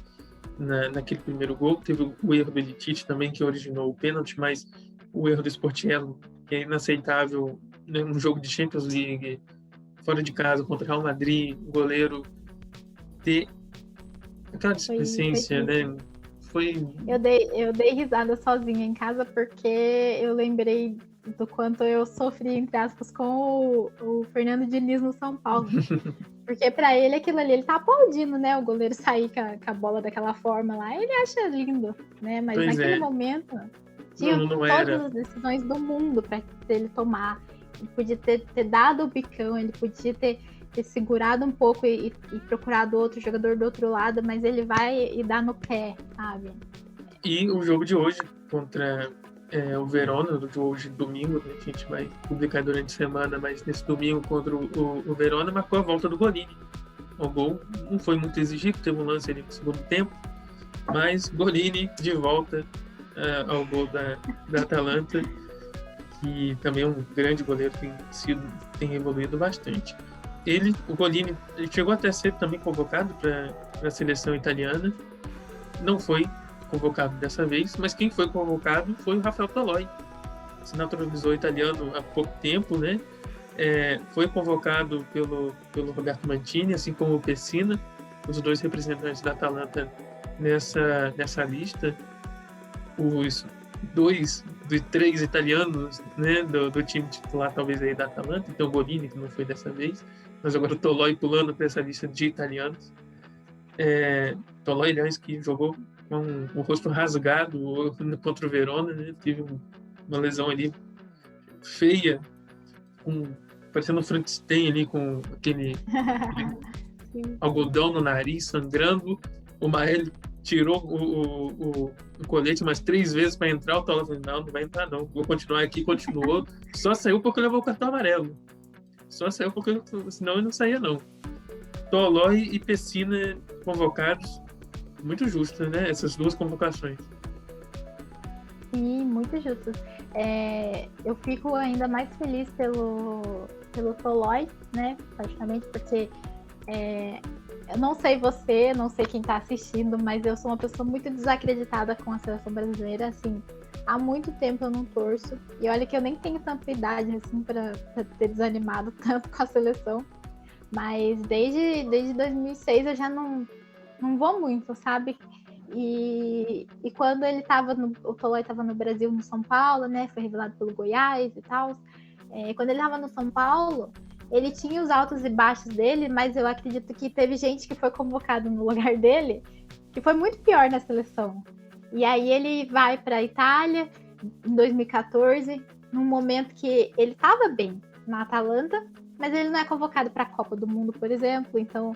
naquele primeiro gol. Teve o erro do Elitich também, que originou o pênalti, mas o erro do Sportiello, que é inaceitável, né, um jogo de Champions League, fora de casa, contra o Real Madrid, o goleiro ter aquela displicência, né? Eu dei risada sozinha em casa porque eu lembrei do quanto eu sofri, entre aspas, com o Fernando Diniz no São Paulo. Porque pra ele aquilo ali, ele tá aplaudindo, né? O goleiro sair com a bola daquela forma lá, ele acha lindo, né? Mas naquele momento, tinha todas as decisões do mundo pra ele tomar. Ele podia ter dado o bicão, ele podia ter segurado um pouco e procurado outro jogador do outro lado, mas ele vai e dá no pé, sabe? E o jogo de hoje contra o Verona, do jogo de domingo, né, que a gente vai publicar durante a semana, mas nesse domingo contra o Verona marcou a volta do Golini. O gol não foi muito exigido, teve um lance ali no segundo tempo, mas Golini de volta ao gol da Atalanta, que também é um grande goleiro, tem evoluído bastante. O Golini, ele chegou até a ser também convocado para a seleção italiana, não foi convocado dessa vez, mas quem foi convocado foi o Rafael Tolói, se naturalizou italiano há pouco tempo, né? Foi convocado pelo Roberto Mantini, assim como o Pessina, os dois representantes da Atalanta nessa lista. Os dois dos três italianos, né, do time titular, talvez aí da Atalanta, então o Golini, que não foi dessa vez, mas agora o Tolói pulando para essa lista de italianos. Tolói, aliás, que jogou com o rosto rasgado contra o Verona, né? Teve um uma lesão ali feia, parecendo um Frankenstein ali, com aquele algodão no nariz, sangrando. O Mael tirou o colete umas 3 vezes para entrar. O Tolói falou, não vai entrar não, vou continuar aqui. Continuou, só saiu porque levou o cartão amarelo. Só saiu porque senão ele não saía não. Tolói e Pessina convocados, muito justo, né? Essas 2 convocações. Sim, muito justo. Eu fico ainda mais feliz pelo Tolói, né? Praticamente porque eu não sei você, não sei quem está assistindo, mas eu sou uma pessoa muito desacreditada com a seleção brasileira, assim. Há muito tempo eu não torço. E olha que eu nem tenho tanta idade, assim, para ter desanimado tanto com a seleção. Mas desde 2006 eu já não vou muito, sabe? E quando ele o Tolói estava no Brasil, no São Paulo, né? Foi revelado pelo Goiás e tal. Quando ele estava no São Paulo, ele tinha os altos e baixos dele, mas eu acredito que teve gente que foi convocado no lugar dele, que foi muito pior na seleção. E aí ele vai para a Itália em 2014, num momento que ele estava bem na Atalanta, mas ele não é convocado para a Copa do Mundo, por exemplo. Então,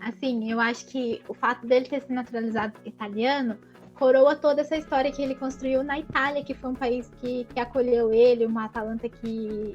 assim, eu acho que o fato dele ter se naturalizado italiano coroa toda essa história que ele construiu na Itália, que foi um país que acolheu ele, uma Atalanta que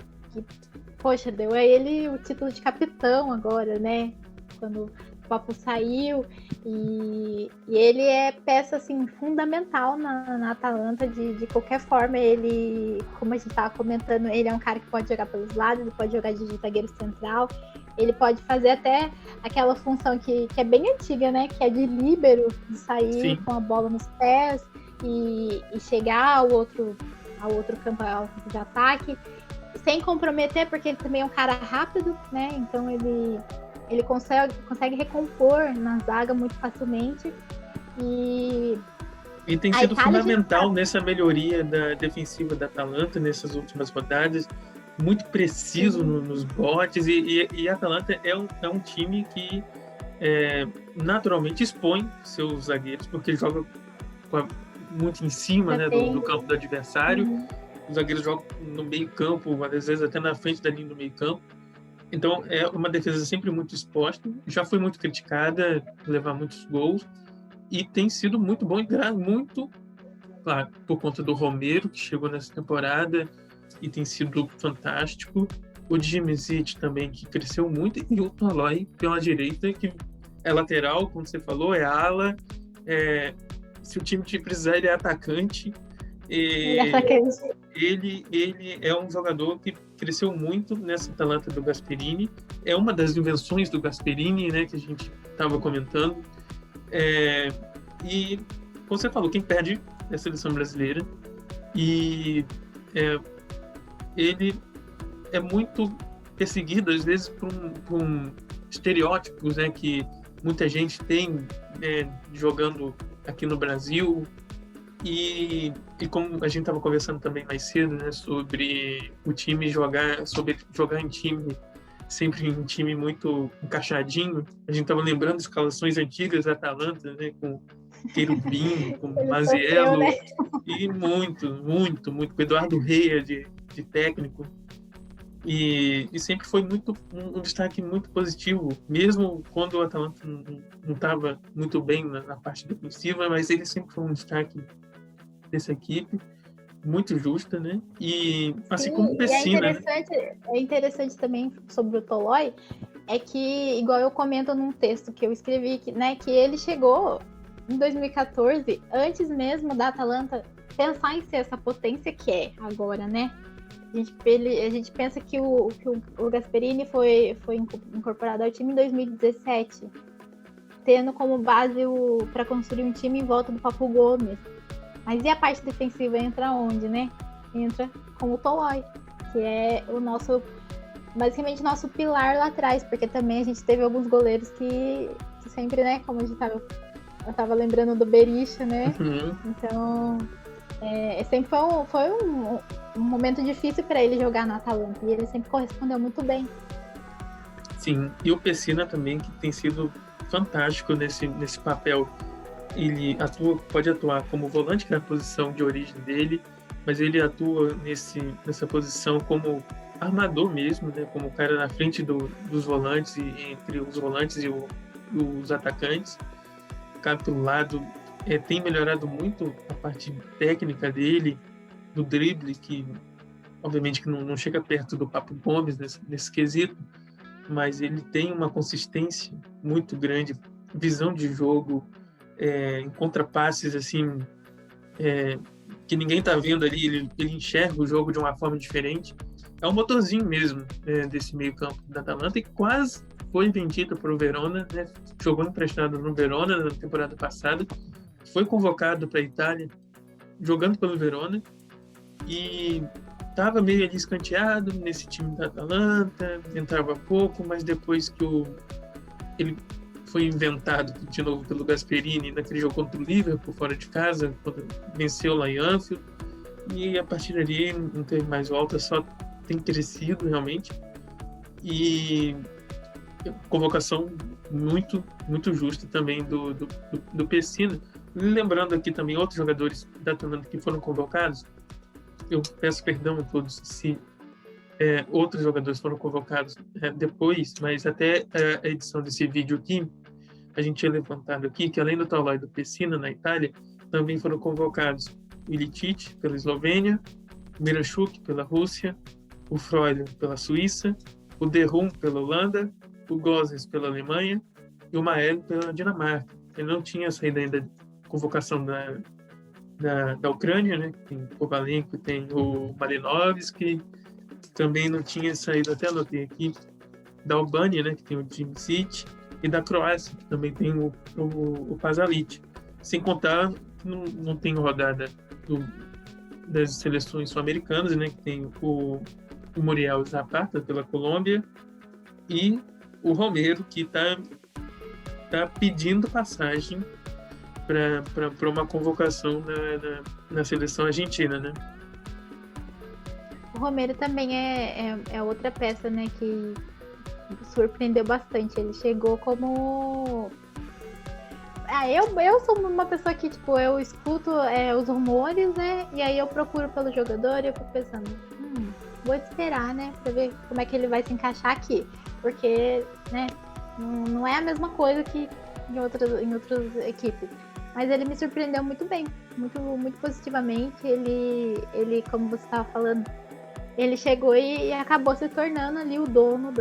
poxa, deu a ele o título de capitão agora, né? Quando o Papu saiu. E ele é peça, assim, fundamental na Atalanta, de qualquer forma. Ele, como a gente estava comentando, ele é um cara que pode jogar pelos lados, ele pode jogar de zagueiro central, ele pode fazer até aquela função que é bem antiga, né? Que é de líbero, de sair Sim. com a bola nos pés e chegar ao outro campo de ataque, sem comprometer, porque ele também é um cara rápido, né? Então ele consegue recompor na zaga muito facilmente. E tem sido fundamental nessa melhoria da defensiva da Atalanta nessas últimas rodadas, muito preciso nos botes, e a Atalanta é um time que naturalmente expõe seus zagueiros, porque ele joga muito em cima, né, do campo do adversário. Uhum. Os zagueiros jogam no meio campo, às vezes até na frente da linha do meio campo. Então é uma defesa sempre muito exposta, já foi muito criticada, levar muitos gols, e tem sido muito bom, muito, claro, por conta do Romero, que chegou nessa temporada e tem sido fantástico. O Djimicic também, que cresceu muito, e o Tolói pela direita, que é lateral, como você falou, é ala, se o time precisar, ele é atacante. Ele é um jogador que cresceu muito nessa Atalanta do Gasperini. É uma das invenções do Gasperini, né, que a gente estava comentando. E, como você falou, quem perde é a seleção brasileira. E ele é muito perseguido, às vezes, por estereótipos, né, que muita gente tem, jogando aqui no Brasil. E como a gente estava conversando também mais cedo, né, sobre o time jogar em time, sempre em time muito encaixadinho. A gente estava lembrando de escalações antigas da Atalanta, né, com Querubim, com Maziello, né? E muito, com Eduardo Reia de técnico. E sempre foi um destaque muito positivo, mesmo quando o Atalanta não estava muito bem na parte defensiva, mas ele sempre foi um destaque dessa equipe, muito justa, né? E assim Sim, como o Pessina. É interessante também sobre o Tolói, é que, igual eu comento num texto que eu escrevi, que ele chegou em 2014, antes mesmo da Atalanta pensar em ser essa potência que é agora, né? A gente pensa que o Gasperini foi incorporado ao time em 2017, tendo como base para construir um time em volta do Papu Gomes. Mas e a parte defensiva entra onde, né? Entra com o Tolói, que é basicamente nosso pilar lá atrás, porque também a gente teve alguns goleiros que sempre, né, como eu tava lembrando do Berisha, né? Uhum. Então, sempre foi um momento difícil para ele jogar na Atalanta, e ele sempre correspondeu muito bem. Sim, e o Pessina também, que tem sido fantástico nesse papel. Ele pode atuar como volante, que é a posição de origem dele, mas ele atua nessa posição como armador mesmo, né? Como o cara na frente dos volantes, e entre os volantes e os atacantes. Ficar pelo lado, tem melhorado muito a parte técnica dele, do drible, que obviamente que não chega perto do Papo Gomes nesse quesito, mas ele tem uma consistência muito grande, visão de jogo, em contrapasses assim, que ninguém está vendo ali, ele enxerga o jogo de uma forma diferente. É um motorzinho mesmo, desse meio campo da Atalanta, e quase foi vendido para o Verona, né? Jogou emprestado no Verona na temporada passada, foi convocado para a Itália, jogando pelo Verona, e estava meio ali escanteado nesse time da Atalanta, entrava pouco, mas depois que ele foi inventado de novo pelo Gasperini naquele jogo contra o Liverpool, fora de casa, quando venceu lá em Anfield, e a partir dali não teve mais volta, só tem crescido realmente, e convocação muito, muito justa também do Pessina. Lembrando aqui também outros jogadores da Atalanta que foram convocados, eu peço perdão a todos se outros jogadores foram convocados depois, mas até a edição desse vídeo aqui, a gente tinha levantado aqui que além do Tolói e do Pessina na Itália, também foram convocados o Ilicic pela Eslovênia, o Miranchuk pela Rússia, o Freuler pela Suíça, o De Roon pela Holanda, o Gozens pela Alemanha e o Mael pela Dinamarca. Ele não tinha saído ainda convocação da Ucrânia, né? Tem o Kovalenko, tem o Malinovski, também não tinha saído, até anotei aqui, da Albânia, né? Que tem o Djimicic, e da Croácia, que também tem o Pasalic. Sem contar que não tem rodada das seleções sul-americanas, né? Que tem o Muriel Zapata pela Colômbia e o Romero, que está pedindo passagem para uma convocação na seleção argentina, né? O Romero também é outra peça, né, que surpreendeu bastante. Ele chegou como... eu sou uma pessoa que, tipo, eu escuto os rumores, né, e aí eu procuro pelo jogador e eu fico pensando, vou esperar, né, pra ver como é que ele vai se encaixar aqui, porque, né, não é a mesma coisa que em outras equipes. Mas ele me surpreendeu muito bem, muito, muito positivamente. Ele, como você estava falando, ele chegou e acabou se tornando ali o dono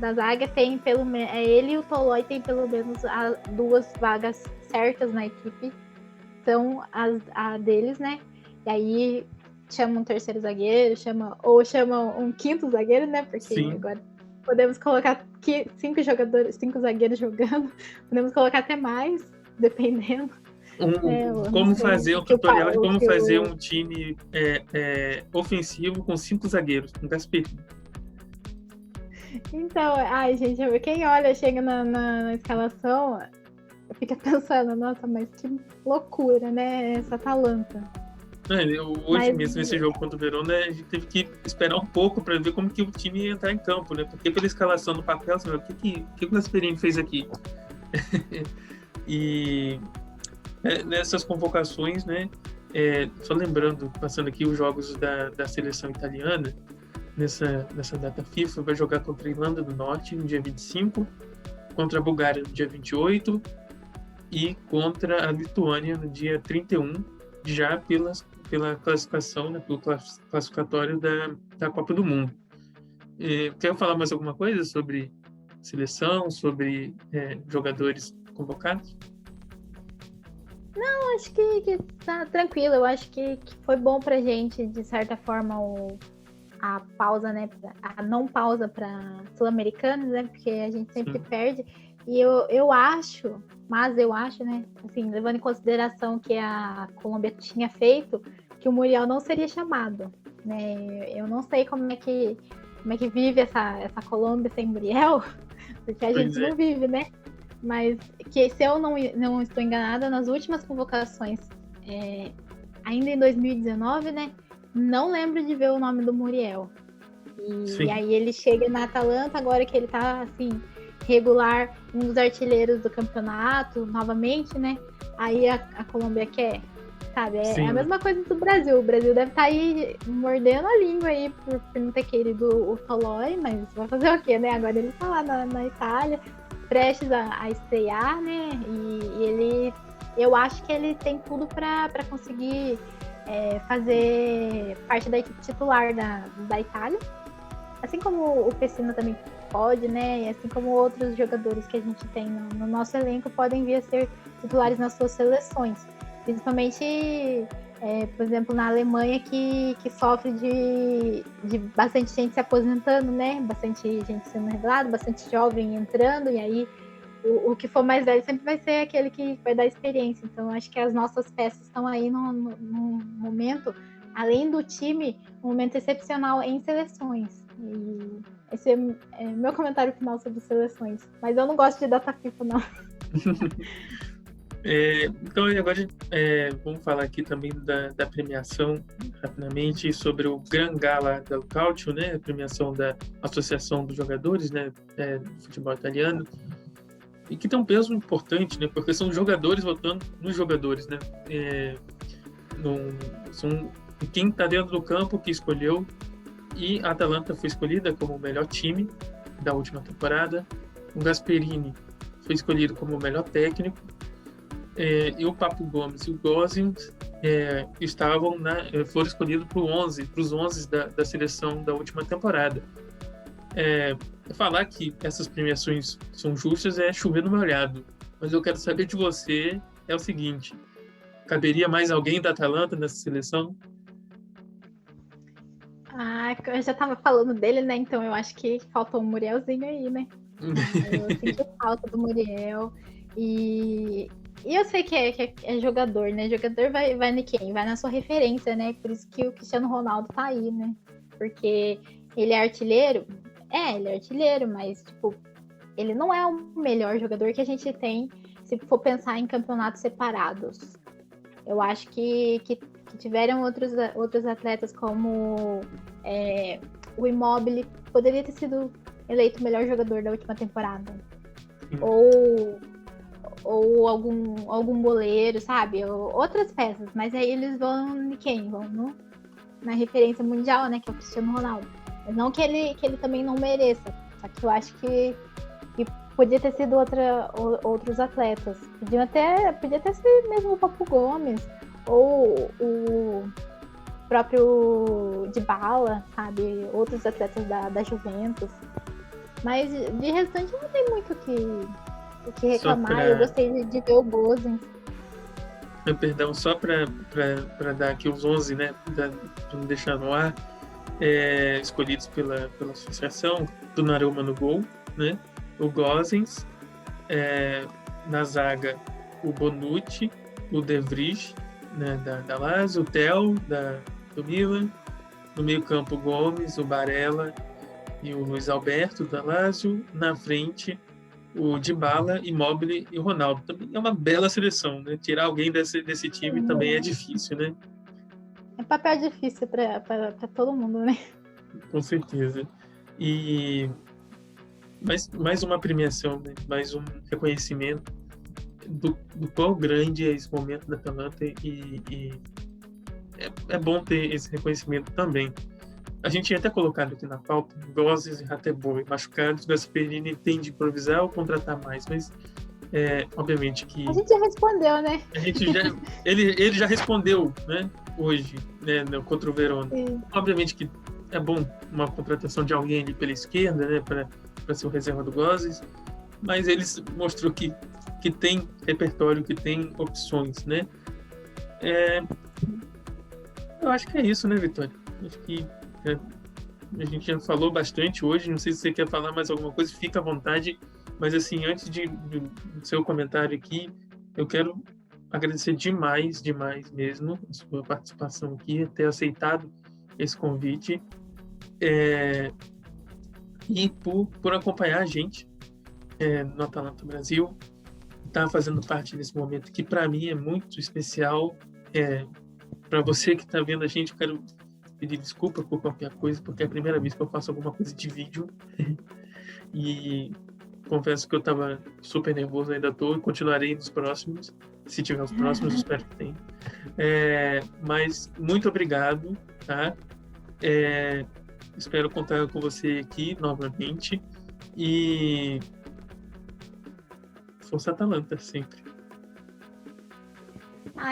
da zaga. Tem ele e o Tolói tem pelo menos duas vagas certas na equipe, são a deles, né? E aí chama um terceiro zagueiro, chama um quinto zagueiro, né? Porque Sim. Agora podemos colocar 5 zagueiros jogando, podemos colocar até mais, dependendo. Como fazer o tutorial de como fazer um time ofensivo com 5 zagueiros, com Gasperini. Então, gente, quem olha, chega na escalação, fica pensando, nossa, mas que loucura, né, essa Atalanta. Hoje mesmo, nesse jogo contra o Verona, a gente teve que esperar um pouco para ver como que o time ia entrar em campo, né? Porque pela escalação no papel, você vê, o que o Gasperini fez aqui? E nessas convocações, né? Só lembrando, passando aqui os jogos da seleção italiana, nessa data FIFA, vai jogar contra a Irlanda do Norte no dia 25, contra a Bulgária no dia 28 e contra a Lituânia no dia 31, já pela classificação, né, pelo classificatório da Copa do Mundo. Quer falar mais alguma coisa sobre seleção, sobre jogadores convocados? Não, acho que tá tranquilo. Eu acho que foi bom pra gente, de certa forma, a pausa, né? A não pausa para sul-americanos, né? Porque a gente sempre perde. E eu acho, né? Assim, levando em consideração que a Colômbia tinha feito, que o Muriel não seria chamado, né? Eu não sei como é que vive essa Colômbia sem Muriel, porque a gente não vive, né? Mas que, se eu não estou enganada, nas últimas convocações, ainda em 2019, né? Não lembro de ver o nome do Muriel. E aí ele chega na Atalanta, agora que ele tá, assim, regular, um dos artilheiros do campeonato, novamente, né? Aí a Colômbia quer sabe? É Sim. a mesma coisa do Brasil. O Brasil deve estar aí mordendo a língua aí por não ter querido o Tolói, mas vai fazer o quê, né? Agora ele tá lá na Itália, prestes a estrear, né? E ele, eu acho que ele tem tudo para conseguir fazer parte da equipe titular da Itália. Assim como o Pessina também pode, né? E assim como outros jogadores que a gente tem no nosso elenco podem vir a ser titulares nas suas seleções. Principalmente, por exemplo, na Alemanha, que sofre de bastante gente se aposentando, né? Bastante gente sendo revelada, bastante jovem entrando, e aí o que for mais velho sempre vai ser aquele que vai dar experiência. Então, acho que as nossas peças estão aí num momento, além do time, um momento excepcional em seleções. E esse é meu comentário final sobre seleções. Mas eu não gosto de data FIFA, não. Então, agora vamos falar aqui também da premiação, rapidamente, sobre o Gran Gala del Calcio, né? A premiação da Associação dos Jogadores, né? Do futebol italiano. E que tem um peso importante, né? Porque são jogadores votando nos jogadores, né? São quem está dentro do campo que escolheu. E a Atalanta foi escolhida como o melhor time da última temporada. O Gasperini foi escolhido como o melhor técnico. E o Papu Gomes e o Gosens foram escolhidos para os 11 da seleção da última temporada. Falar que essas premiações são justas é chover no molhado. Mas eu quero saber de você o seguinte: caberia mais alguém da Atalanta nessa seleção? Eu já tava falando dele, né? Então eu acho que faltou um Murielzinho aí, né? Eu senti falta do Muriel. E eu sei que é jogador, né? Jogador vai em quem? Vai na sua referência, né? Por isso que o Cristiano Ronaldo tá aí, né? Porque ele é artilheiro? Ele é artilheiro, mas, tipo, ele não é o melhor jogador que a gente tem se for pensar em campeonatos separados. Eu acho que tiveram outros atletas como o Immobile, poderia ter sido eleito o melhor jogador da última temporada. Ou algum goleiro, sabe? Outras peças, mas aí eles vão em quem? Vão na referência mundial, né? Que é o Cristiano Ronaldo. Mas não que ele também não mereça, só que eu acho que podia ter sido outros atletas. Podia ter sido mesmo o Papu Gomes, ou o próprio Dybala, sabe? Outros atletas da Juventus. Mas de restante não tem muito o que reclamar. Eu gostei de ver o Gosens. Perdão, só para dar aqui os 11, né? Para não deixar no ar. Escolhidos pela associação: Donnarumma no gol, né? O Gosens, na zaga o Bonucci, o De Vrij, né, da Lazio, o Tel do Milan, no meio campo o Gomes, o Barella e o Luiz Alberto da Lazio, na frente o Dybala, Immobile e o Ronaldo. Também é uma bela seleção, né? Tirar alguém desse time também é difícil, né? É papel difícil para todo mundo, né? Com certeza. E mais uma premiação, né? Mais um reconhecimento do quão grande é esse momento da Atalanta, e é bom ter esse reconhecimento também. A gente tinha até colocado aqui na pauta Gosens e Ratteboer machucados. Gasperini tem de improvisar ou contratar mais, mas obviamente que... A gente já respondeu, né? Ele já respondeu, né, hoje, né, contra o Verona. Sim. Obviamente que é bom uma contratação de alguém ali pela esquerda, né, para ser o reserva do Gosens, mas ele mostrou que tem repertório, que tem opções, né? Eu acho que é isso, né, Vitória? Acho que a gente já falou bastante hoje. Não sei se você quer falar mais alguma coisa, fica à vontade. Mas, assim, antes do seu comentário aqui, eu quero agradecer demais mesmo a sua participação aqui, ter aceitado esse convite, e por acompanhar a gente no Atalanta Brasil, estar fazendo parte desse momento que, para mim, é muito especial. Para você que está vendo a gente, eu quero pedir desculpa por qualquer coisa, porque é a primeira vez que eu faço alguma coisa de vídeo. E confesso que eu estava super nervoso, ainda estou, e continuarei nos próximos, se tiver os próximos, espero que tenha. Mas muito obrigado, tá? Espero contar com você aqui novamente. E força Atalanta, sempre.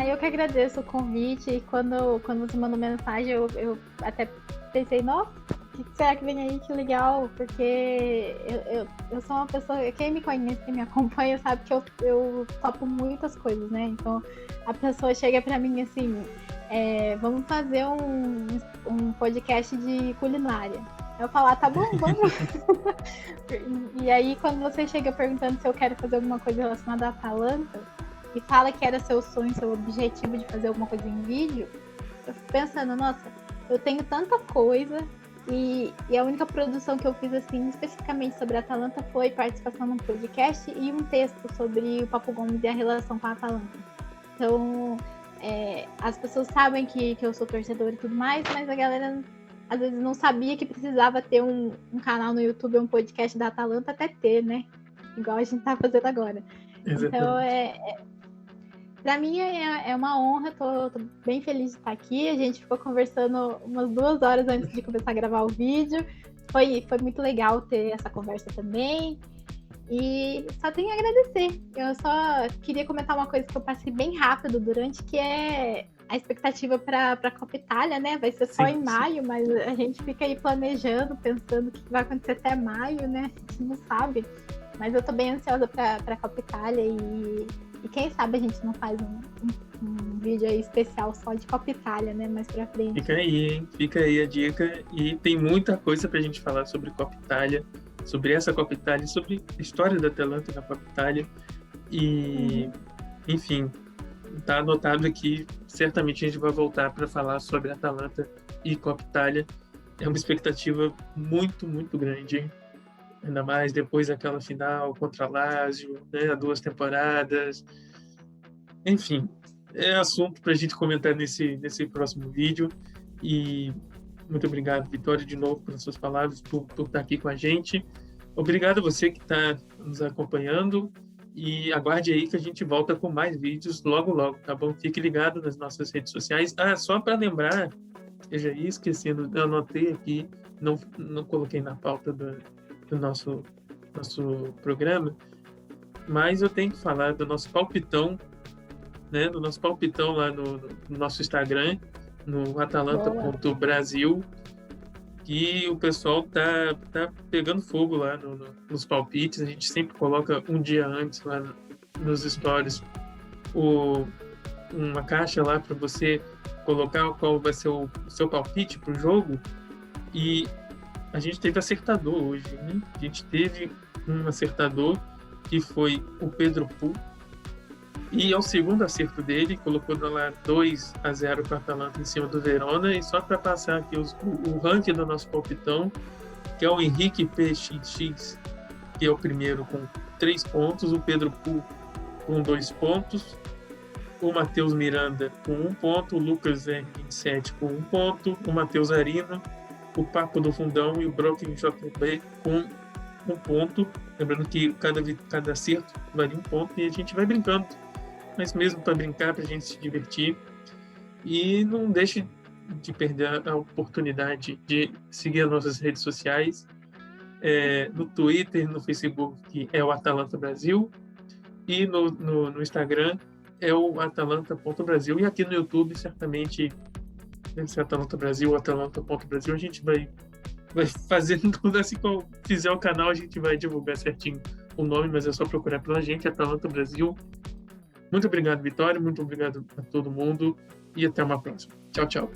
Eu que agradeço o convite. E quando você mandou mensagem, eu até pensei, nossa, o que será que vem aí? Que legal, porque eu sou uma pessoa, quem me conhece, quem me acompanha, sabe que eu topo muitas coisas, né? Então, a pessoa chega pra mim assim, vamos fazer um podcast de culinária. Eu falo, tá bom, vamos. E aí, quando você chega perguntando se eu quero fazer alguma coisa relacionada à Atalanta, e fala que era seu sonho, seu objetivo de fazer alguma coisa em vídeo, eu fico pensando, nossa, eu tenho tanta coisa, e a única produção que eu fiz, assim, especificamente sobre a Atalanta foi participação num podcast e um texto sobre o Papo Gomes e a relação com a Atalanta. Então, as pessoas sabem que eu sou torcedora e tudo mais, mas a galera às vezes não sabia que precisava ter um canal no YouTube, um podcast da Atalanta até ter, né? Igual a gente tá fazendo agora. Exatamente. Então, pra mim é uma honra, tô bem feliz de estar aqui. A gente ficou conversando umas 2 horas antes de começar a gravar o vídeo. Foi muito legal ter essa conversa também. E só tenho a agradecer. Eu só queria comentar uma coisa que eu passei bem rápido durante, que é a expectativa para a Copa Itália, né? Vai ser só em maio, mas a gente fica aí planejando, pensando o que vai acontecer até maio, né? A gente não sabe. Mas eu tô bem ansiosa para a Copa Itália e quem sabe a gente não faz um vídeo aí especial só de Copa Itália, né? Mais pra frente. Fica aí, hein? Fica aí a dica. E tem muita coisa pra gente falar sobre Copa Itália, sobre essa Copa Itália, sobre a história da Atalanta na Copa Itália. E, enfim, tá anotado aqui. Certamente a gente vai voltar para falar sobre a Atalanta e Copa Itália. É uma expectativa muito, muito grande, hein? Ainda mais depois daquela final contra a Lazio, né, há 2 temporadas. Enfim, é assunto para a gente comentar nesse próximo vídeo. E muito obrigado, Vitória, de novo, pelas suas palavras, por estar aqui com a gente. Obrigado a você que está nos acompanhando. E aguarde aí que a gente volta com mais vídeos logo, logo, tá bom? Fique ligado nas nossas redes sociais. Só para lembrar, eu já ia esquecendo, eu anotei aqui, não coloquei na pauta do nosso programa, mas eu tenho que falar do nosso palpitão, né? Do nosso palpitão lá no nosso Instagram, no atalanta.brasil, que o pessoal tá pegando fogo lá nos palpites. A gente sempre coloca um dia antes lá nos stories uma caixa lá para você colocar qual vai ser o seu palpite para o jogo. E a gente teve acertador hoje, né? A gente teve um acertador que foi o Pedro Pu, e ao segundo acerto dele, colocou lá 2-0 para a Atalanta em cima do Verona. E só para passar aqui o ranking do nosso palpitão, que é o Henrique PXX, que é o primeiro com 3 pontos, o Pedro Pu com 2 pontos, o Matheus Miranda com 1 ponto, o Lucas R27 com 1 ponto, o Matheus Arina, o Papo do Fundão e o Broken JB com 1 ponto. Lembrando que cada acerto vale 1 ponto e a gente vai brincando, mas mesmo para brincar, para a gente se divertir. E não deixe de perder a oportunidade de seguir as nossas redes sociais, no Twitter, no Facebook, que é o Atalanta Brasil, e no Instagram é o atalanta.brasil, e aqui no YouTube certamente deve ser Atalanta Brasil, atalanta.brasil. A gente vai fazendo tudo assim, quando fizer o canal a gente vai divulgar certinho o nome, mas é só procurar pela gente, Atalanta Brasil. Muito obrigado, Vitória, muito obrigado a todo mundo e até uma próxima. Tchau, tchau.